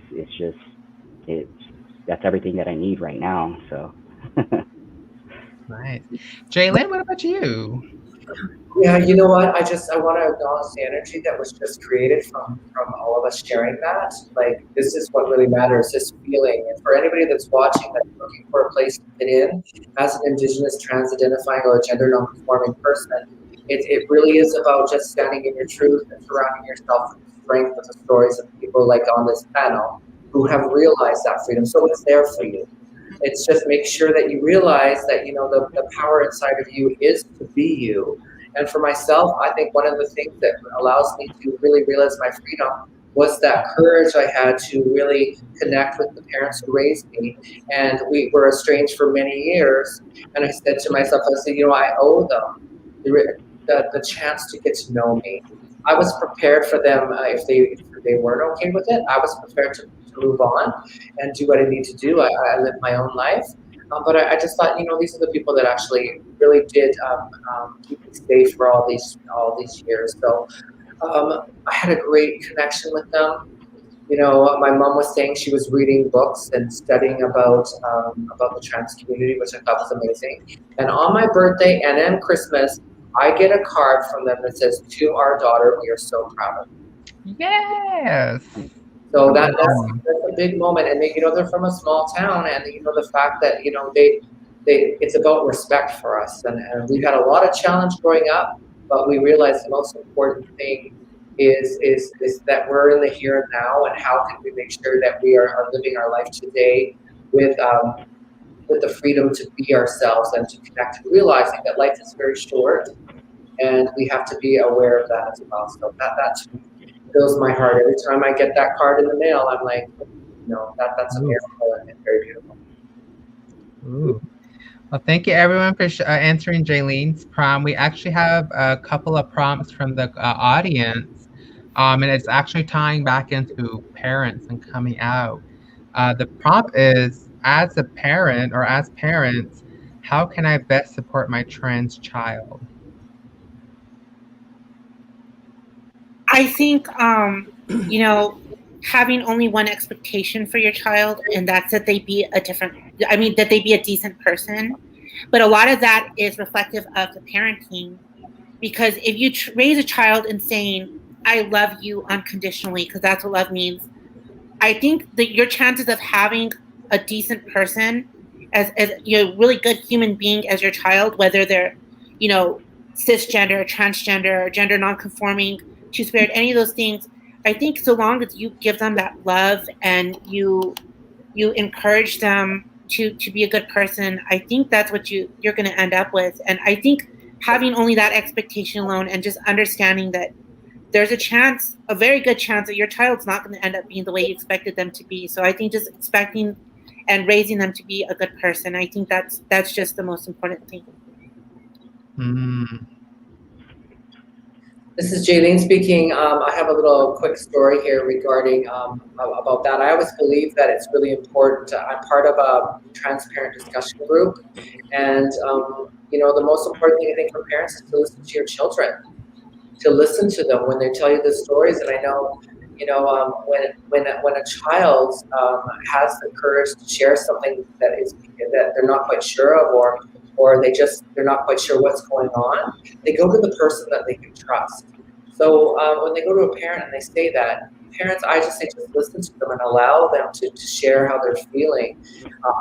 everything that I need right now. So. Nice. Jalen, what about you? Yeah, you know what? I want to acknowledge the energy that was just created from all of us sharing that. Like this is what really matters, this feeling. And for anybody that's watching that's looking for a place to fit in, as an Indigenous trans identifying or a gender non-conforming person, it really is about just standing in your truth and surrounding yourself with the strength of the stories of people like on this panel who have realized that freedom. So it's there for you. It's just make sure that you realize that, the power inside of you is to be you. And for myself, I think one of the things that allows me to really realize my freedom was that courage I had to really connect with the parents who raised me. And we were estranged for many years. And I said to myself, I owe them the chance to get to know me. I was prepared for them if they weren't okay with it. I was prepared to move on and do what I need to do. I live my own life. But I just thought, these are the people that actually really did keep me safe for all these years. So I had a great connection with them. My mom was saying she was reading books and studying about the trans community, which I thought was amazing. And on my birthday and on Christmas, I get a card from them that says, "To our daughter, we are so proud of you." Yes. So that's a big moment, and they're from a small town, and the fact that it's about respect for us, and we had a lot of challenge growing up, but we realized the most important thing is that we're in the here and now, and how can we make sure that we are living our life today with the freedom to be ourselves and to connect, and realizing that life is very short, and we have to be aware of that as well. So that fills my heart. Every time I get that card in the mail, I'm like, that's a miracle and very beautiful. Ooh. Well, thank you everyone for answering Jaylene's prompt. We actually have a couple of prompts from the audience, and it's actually tying back into parents and coming out. The prompt is, as a parent or as parents, how can I best support my trans child? I think, having only one expectation for your child, and that's that they be that they be a decent person. But a lot of that is reflective of the parenting, because if you raise a child in saying, I love you unconditionally, because that's what love means, I think that your chances of having a decent person as really good human being as your child, whether they're, cisgender, transgender, gender nonconforming, two-spirit, any of those things, I think so long as you give them that love and you encourage them to be a good person, I think that's what you're going to end up with. And I think having only that expectation alone and just understanding that there's a very good chance that your child's not going to end up being the way you expected them to be. So I think just expecting and raising them to be a good person, I think that's just the most important thing. This is Jaylene speaking. I have a little quick story here regarding about that. I always believe that it's really important. I'm part of a transparent discussion group, and the most important thing I think for parents is to listen to your children, to listen to them when they tell you the stories. And I know, when a child has the courage to share something that they're not quite sure of, or they're not quite sure what's going on, they go to the person that they can trust. So when they go to a parent and they say that, parents, I just say just listen to them and allow them to share how they're feeling.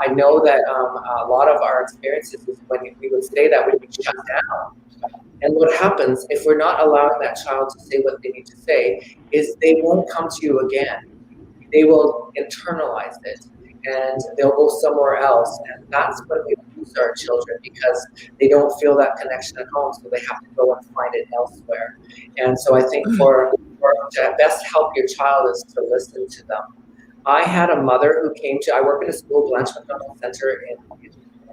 I know that a lot of our experiences is when we would say that, we would shut down. And what happens if we're not allowing that child to say what they need to say is they won't come to you again. They will internalize it and they'll go somewhere else. And that's when we lose our children, because they don't feel that connection at home, so they have to go and find it elsewhere. And so I think to best help your child is to listen to them. I had a mother who I work in a school, Blanche McDonald Center in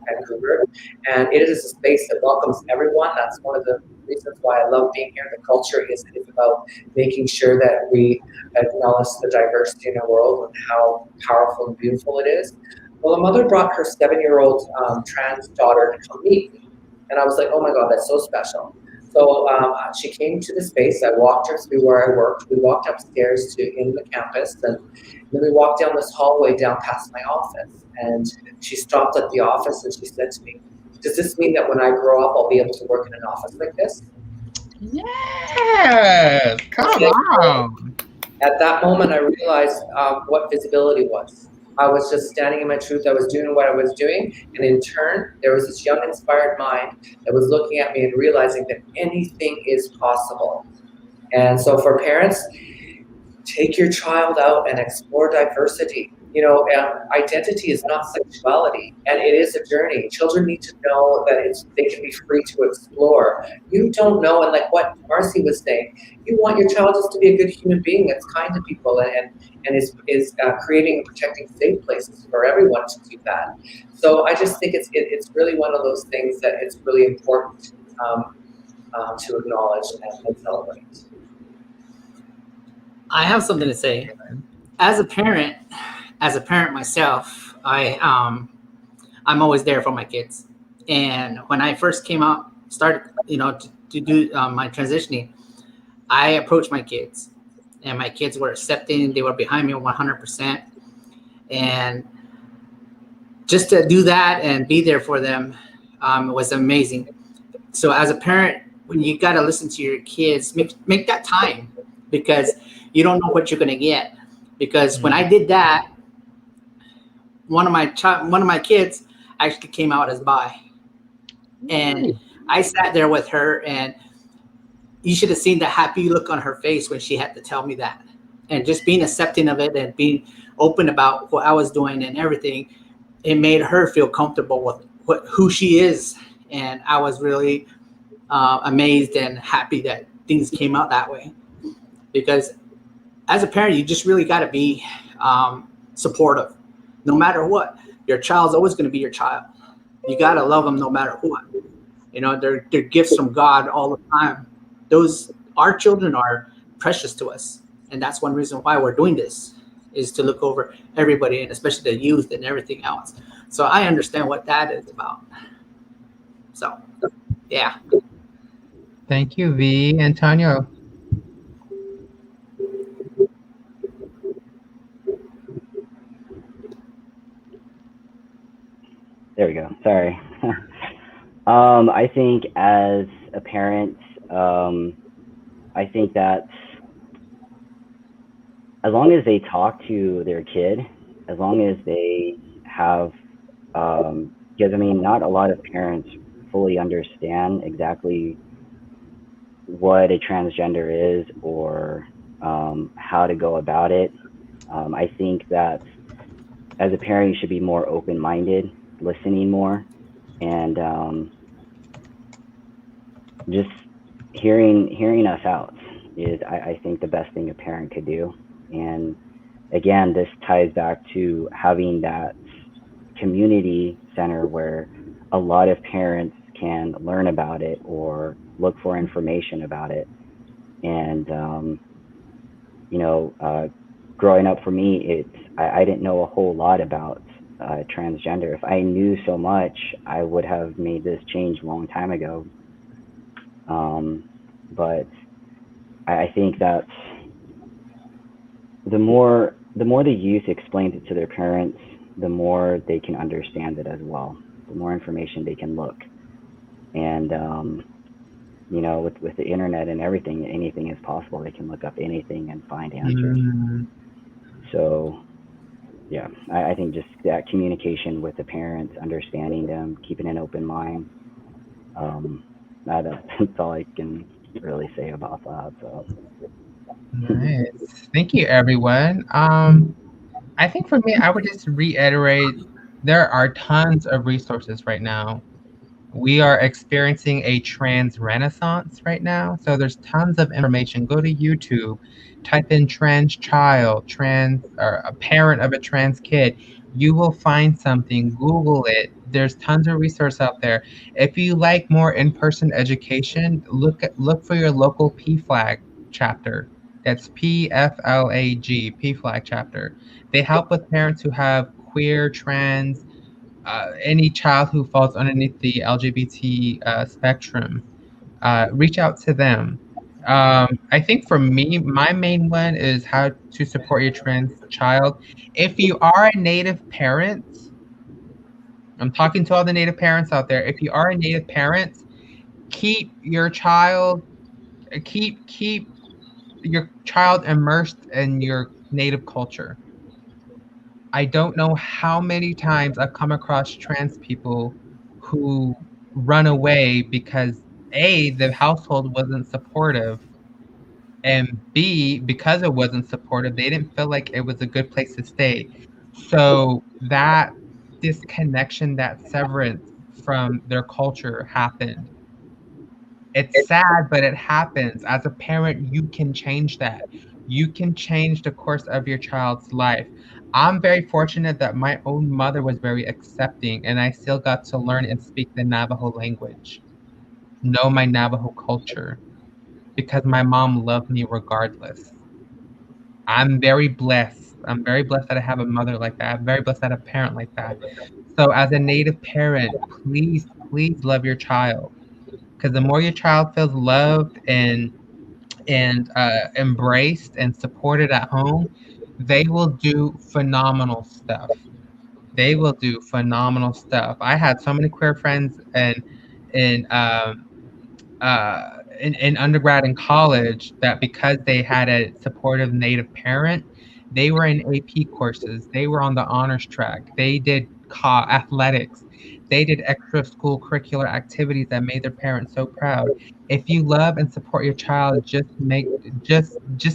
Vancouver, and it is a space that welcomes everyone. That's one of the reasons why I love being here. The culture is about making sure that we acknowledge the diversity in our world and how powerful and beautiful it is. Well, a mother brought her 7-year-old trans daughter to come meet me, and I was like, oh my God, that's so special. So she came to the space. I walked her through where I worked. We walked upstairs in the campus, and then we walked down this hallway down past my office. And she stopped at the office and she said to me, does this mean that when I grow up, I'll be able to work in an office like this? Yes, come on. At that moment, I realized what visibility was. I was just standing in my truth. I was doing what I was doing. And in turn, there was this young, inspired mind that was looking at me and realizing that anything is possible. And so for parents, take your child out and explore diversity. Identity is not sexuality, and it is a journey. Children need to know that they can be free to explore. You don't know, and like what Marcy was saying, you want your child just to be a good human being that's kind to people and is creating and protecting safe places for everyone to do that. So I just think it's really one of those things that it's really important to acknowledge and celebrate. I have something to say. As a parent myself, I'm always there for my kids. And when I first started to do my transitioning, I approached my kids, and my kids were accepting. They were behind me 100%. And just to do that and be there for them was amazing. So as a parent, when you got to listen to your kids, make that time, because you don't know what you're going to get. Because when I did that, one of my kids actually came out as bi, and I sat there with her, and you should have seen the happy look on her face when she had to tell me that. And just being accepting of it and being open about what I was doing and everything, it made her feel comfortable with who she is. And I was really amazed and happy that things came out that way, because as a parent, you just really got to be supportive, no matter what. Your child's always going to be your child. You got to love them no matter what. You know, they're gifts from God all the time. Our children are precious to us, and that's one reason why we're doing this, is to look over everybody, and especially the youth and everything else. So I understand what that is about. So, yeah. Thank you, V. Antonio. There we go. Sorry. I think as a parent, I think that as long as they talk to their kid, as long as they have, because I mean, not a lot of parents fully understand exactly what a transgender is or how to go about it. I think that as a parent, you should be more open-minded, listening more, and just hearing us out is, I think, the best thing a parent could do. And again, this ties back to having that community center where a lot of parents can learn about it or look for information about it. And growing up for me, I didn't know a whole lot about transgender. If I knew so much, I would have made this change a long time ago. But I think that the more the youth explains it to their parents, the more they can understand it as well. The more information they can look, and with the internet and everything, anything is possible. They can look up anything and find answers. So, yeah, I think just that communication with the parents, understanding them, keeping an open mind. That's all I can really say about that. So. Nice. Thank you, everyone. I think for me, I would just reiterate, there are tons of resources right now. We are experiencing a trans renaissance right now. So there's tons of information. Go to YouTube, type in trans child, trans, or a parent of a trans kid. You will find something. Google it. There's tons of resource out there. If you like more in-person education, look for your local PFLAG chapter. That's PFLAG, PFLAG chapter. They help with parents who have queer, trans, any child who falls underneath the LGBT spectrum. Reach out to them. I think for me, my main one is how to support your trans child. If you are a Native parent, I'm talking to all the Native parents out there. If you are a Native parent, keep your child immersed in your Native culture. I don't know how many times I've come across trans people who run away because A, the household wasn't supportive, and B, because it wasn't supportive, they didn't feel like it was a good place to stay. So that disconnection, that severance from their culture happened. It's sad, but it happens. As a parent, you can change that. You can change the course of your child's life. I'm very fortunate that my own mother was very accepting, and I still got to learn and speak the Navajo language, know my Navajo culture, because my mom loved me regardless. I'm very blessed. I'm very blessed that I have a mother like that. I'm very blessed that I have a parent like that. So as a Native parent, please, please love your child. Because the more your child feels loved and embraced and supported at home, they will do phenomenal stuff. They will do phenomenal stuff. I had so many queer friends in in undergrad and college that because they had a supportive Native parent, they were in AP courses. They were on the honors track. They did athletics. They did extra school curricular activities that made their parents so proud. If you love and support your child, just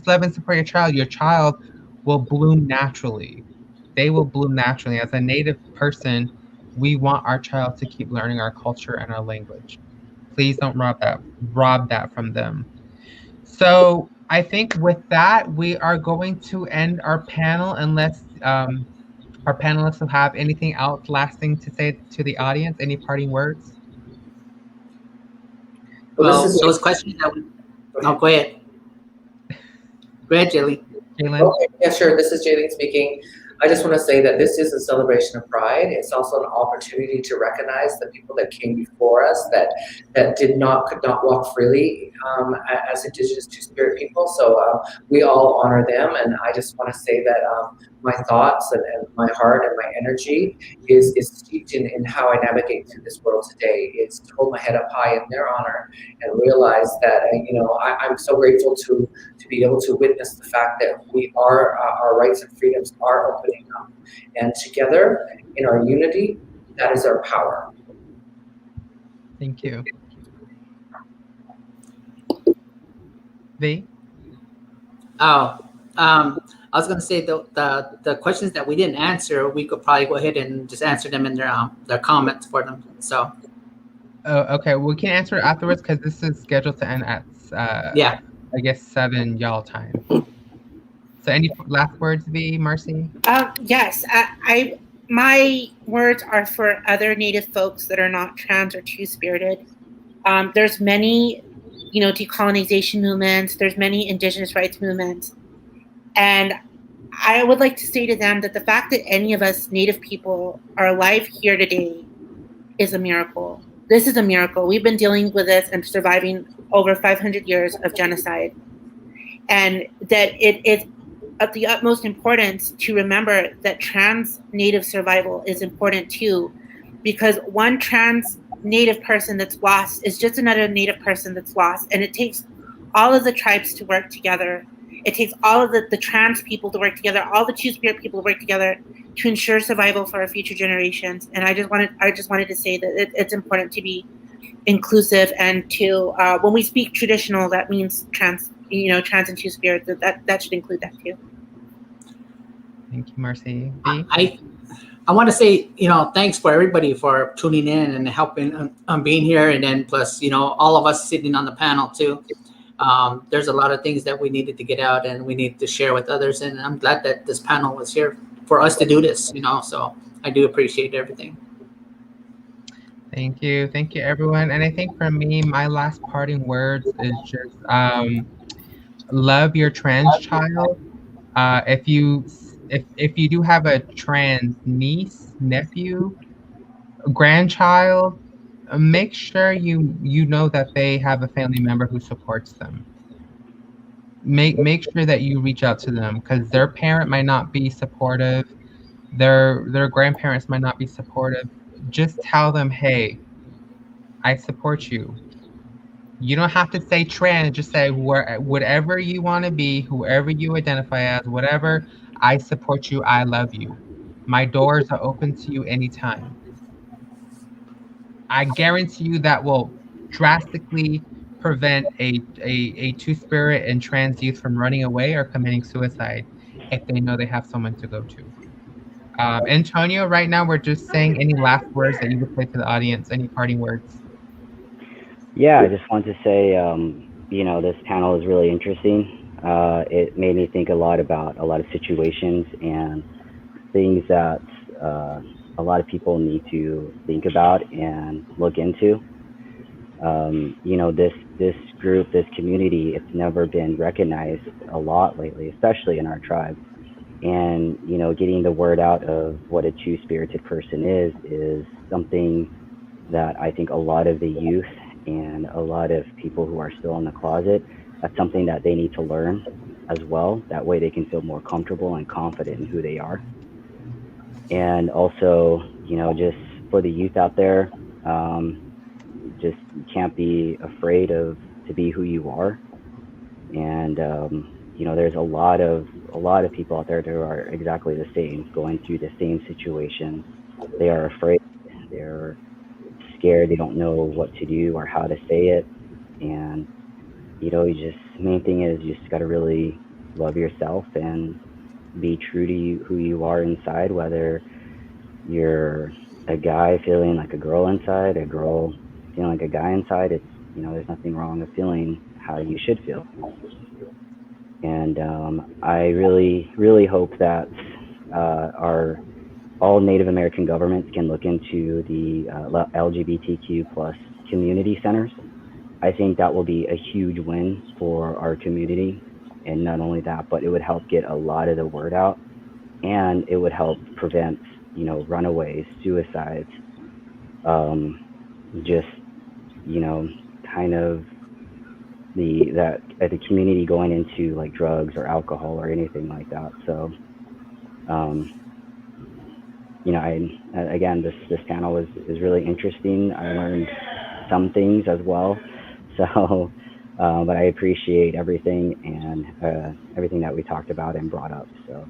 love and support your child. Your child will bloom naturally. They will bloom naturally. As a Native person, we want our child to keep learning our culture and our language. Please don't rob that from them. So I think with that, we are going to end our panel unless our panelists will have anything else lasting to say to the audience. Any parting words? Well, those questions that we. Oh, go ahead. Go ahead, Jilly. Okay, yeah, sure. This is Jaylene speaking. I just want to say that this is a celebration of pride. It's also an opportunity to recognize the people that came before us that could not walk freely as Indigenous Two-Spirit people. So we all honor them, and I just want to say that my thoughts and my heart and my energy is steeped in how I navigate through this world today. It's to hold my head up high in their honor and realize that I'm so grateful to be able to witness the fact that we are our rights and freedoms are opening up, and together in our unity, that is our power. Thank you. V? Oh, I was going to say the questions that we didn't answer, we could probably go ahead and just answer them in their comments for them. So. Oh, okay. We can answer it afterwards because this is scheduled to end at yeah. I guess 7 y'all time. So any last words, V, Marcy? Yes, my words are for other Native folks that are not trans or two-spirited. There's many, decolonization movements. There's many Indigenous rights movements. And I would like to say to them that the fact that any of us Native people are alive here today is a miracle. This is a miracle. We've been dealing with this and surviving over 500 years of genocide. And that it is of the utmost importance to remember that trans Native survival is important too, because one trans Native person that's lost is just another Native person that's lost. And it takes all of the tribes to work together. It takes all of the trans people to work together, all the Two-Spirit people to work together to ensure survival for our future generations. And I just wanted to say that it's important to be inclusive, and to when we speak traditional, that means trans and Two-Spirit. That should include that too. Thank you, Marcy. I want to say, thanks for everybody for tuning in and helping being here, and then plus, all of us sitting on the panel too. There's a lot of things that we needed to get out and we need to share with others, and I'm glad that this panel was here for us to do this. So I do appreciate everything. Thank you, everyone. And I think for me, my last parting words is just love your trans child. If you do have a trans niece, nephew, grandchild, make sure you know that they have a family member who supports them. Make sure that you reach out to them, because their parent might not be supportive, their grandparents might not be supportive. Just tell them, hey, I support you. You don't have to say trans, just say whatever you want to be, whoever you identify as, whatever. I support you. I love you. My doors are open to you anytime. I guarantee you that will drastically prevent a Two-Spirit and trans youth from running away or committing suicide if they know they have someone to go to. Antonio, right now we're just saying any last words that you would say to the audience, any parting words. Yeah, I just want to say, this panel is really interesting. It made me think a lot about a lot of situations and things that a lot of people need to think about and look into. This group, this community, it's never been recognized a lot lately, especially in our tribe. And, getting the word out of what a two-spirited person is something that I think a lot of the youth and a lot of people who are still in the closet, that's something that they need to learn as well. That way they can feel more comfortable and confident in who they are. And also, just for the youth out there, just you can't be afraid to be who you are. And, there's a lot of people out there who are exactly the same, going through the same situations. They are afraid, they're scared, they don't know what to do or how to say it. And, main thing is you just got to really love yourself and be true to who you are inside, whether you're a guy feeling like a girl inside, a girl feeling like a guy inside. It's, there's nothing wrong with feeling how you should feel. And I really hope that all Native American governments can look into the LGBTQ plus community centers. I think that will be a huge win for our community. And not only that, but it would help get a lot of the word out, and it would help prevent, runaways, suicides, just, kind of the community going into like drugs or alcohol or anything like that. So, again, this panel is really interesting. I learned some things as well. So, but I appreciate everything and everything that we talked about and brought up. So.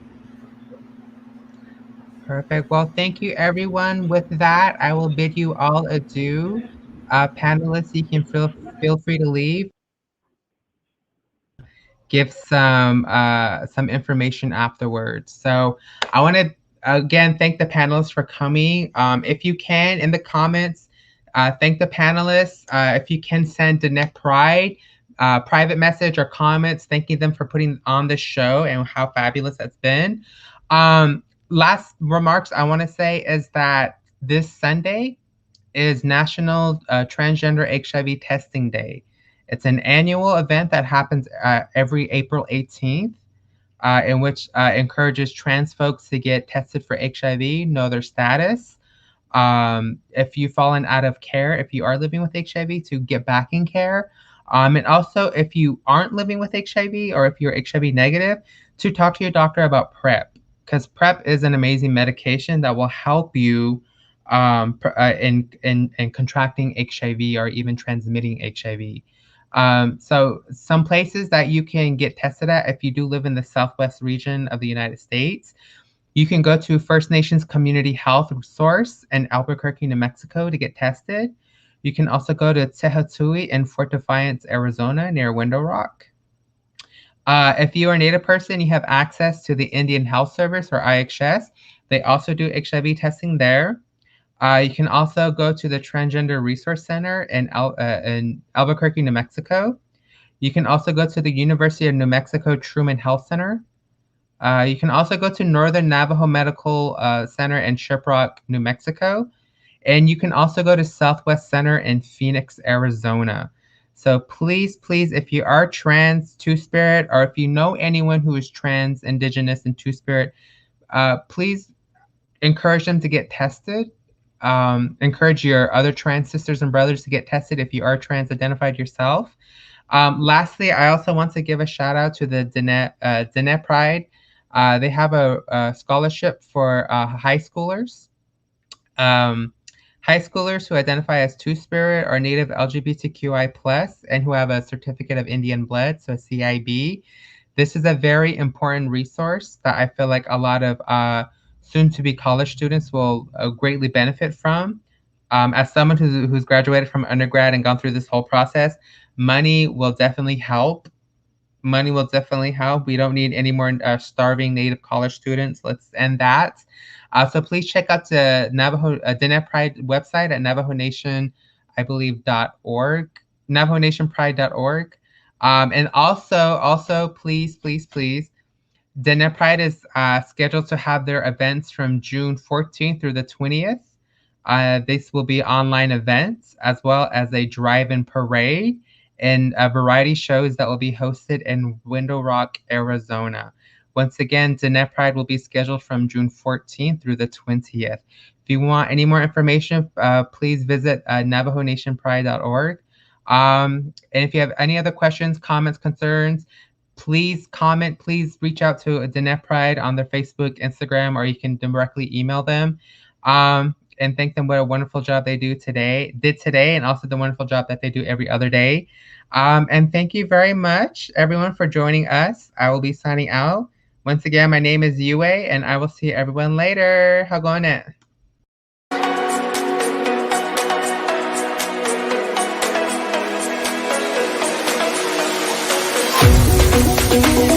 Perfect. Well, thank you, everyone. With that, I will bid you all adieu. Panelists, you can feel free to leave. Give some information afterwards. So I want to again thank the panelists for coming. If you can, in the comments, thank the panelists. If you can send Diné Pride private message or comments thanking them for putting on this show and how fabulous that's been. Last remarks I want to say is that this Sunday is National Transgender HIV Testing Day. It's an annual event that happens every April 18th, in which encourages trans folks to get tested for HIV, know their status. If you've fallen out of care, if you are living with HIV, to get back in care. And also, if you aren't living with HIV or if you're HIV negative, to talk to your doctor about PrEP, because PrEP is an amazing medication that will help you in contracting HIV or even transmitting HIV. So some places that you can get tested at if you do live in the Southwest region of the United States, you can go to First Nations Community Health Source in Albuquerque, New Mexico to get tested. You can also go to Tehatui in Fort Defiance, Arizona, near Window Rock. If you are a Native person, you have access to the Indian Health Service or IHS. They also do HIV testing there. You can also go to the Transgender Resource Center in Albuquerque, New Mexico. You can also go to the University of New Mexico Truman Health Center. You can also go to Northern Navajo Medical Center in Shiprock, New Mexico. And you can also go to Southwest Center in Phoenix, Arizona. So please, if you are trans, Two-Spirit, or if you know anyone who is trans, Indigenous, and Two-Spirit, please encourage them to get tested. Encourage your other trans sisters and brothers to get tested if you are trans identified yourself. Lastly, I also want to give a shout out to the Diné Pride. They have a scholarship for high schoolers. High schoolers who identify as Two-Spirit or Native LGBTQI+, and who have a Certificate of Indian Blood, so CIB. This is a very important resource that I feel like a lot of soon-to-be college students will greatly benefit from. As someone who's graduated from undergrad and gone through this whole process, money will definitely help. Money will definitely help. We don't need any more starving Native college students. Let's end that. So please check out the Diné Pride website at NavajoNation, I believe, .org, NavajoNationPride.org. And also, please, Diné Pride is scheduled to have their events from June 14th through the 20th. This will be online events as well as a drive-in parade and variety shows that will be hosted in Window Rock, Arizona. Once again, Diné Pride will be scheduled from June 14th through the 20th. If you want any more information, please visit NavajoNationPride.org. And if you have any other questions, comments, concerns, please comment. Please reach out to Diné Pride on their Facebook, Instagram, or you can directly email them. And thank them what a wonderful job they did today, and also the wonderful job that they do every other day. And thank you very much, everyone, for joining us. I will be signing out. Once again, my name is Yue, and I will see everyone later. Hagone. Thank you.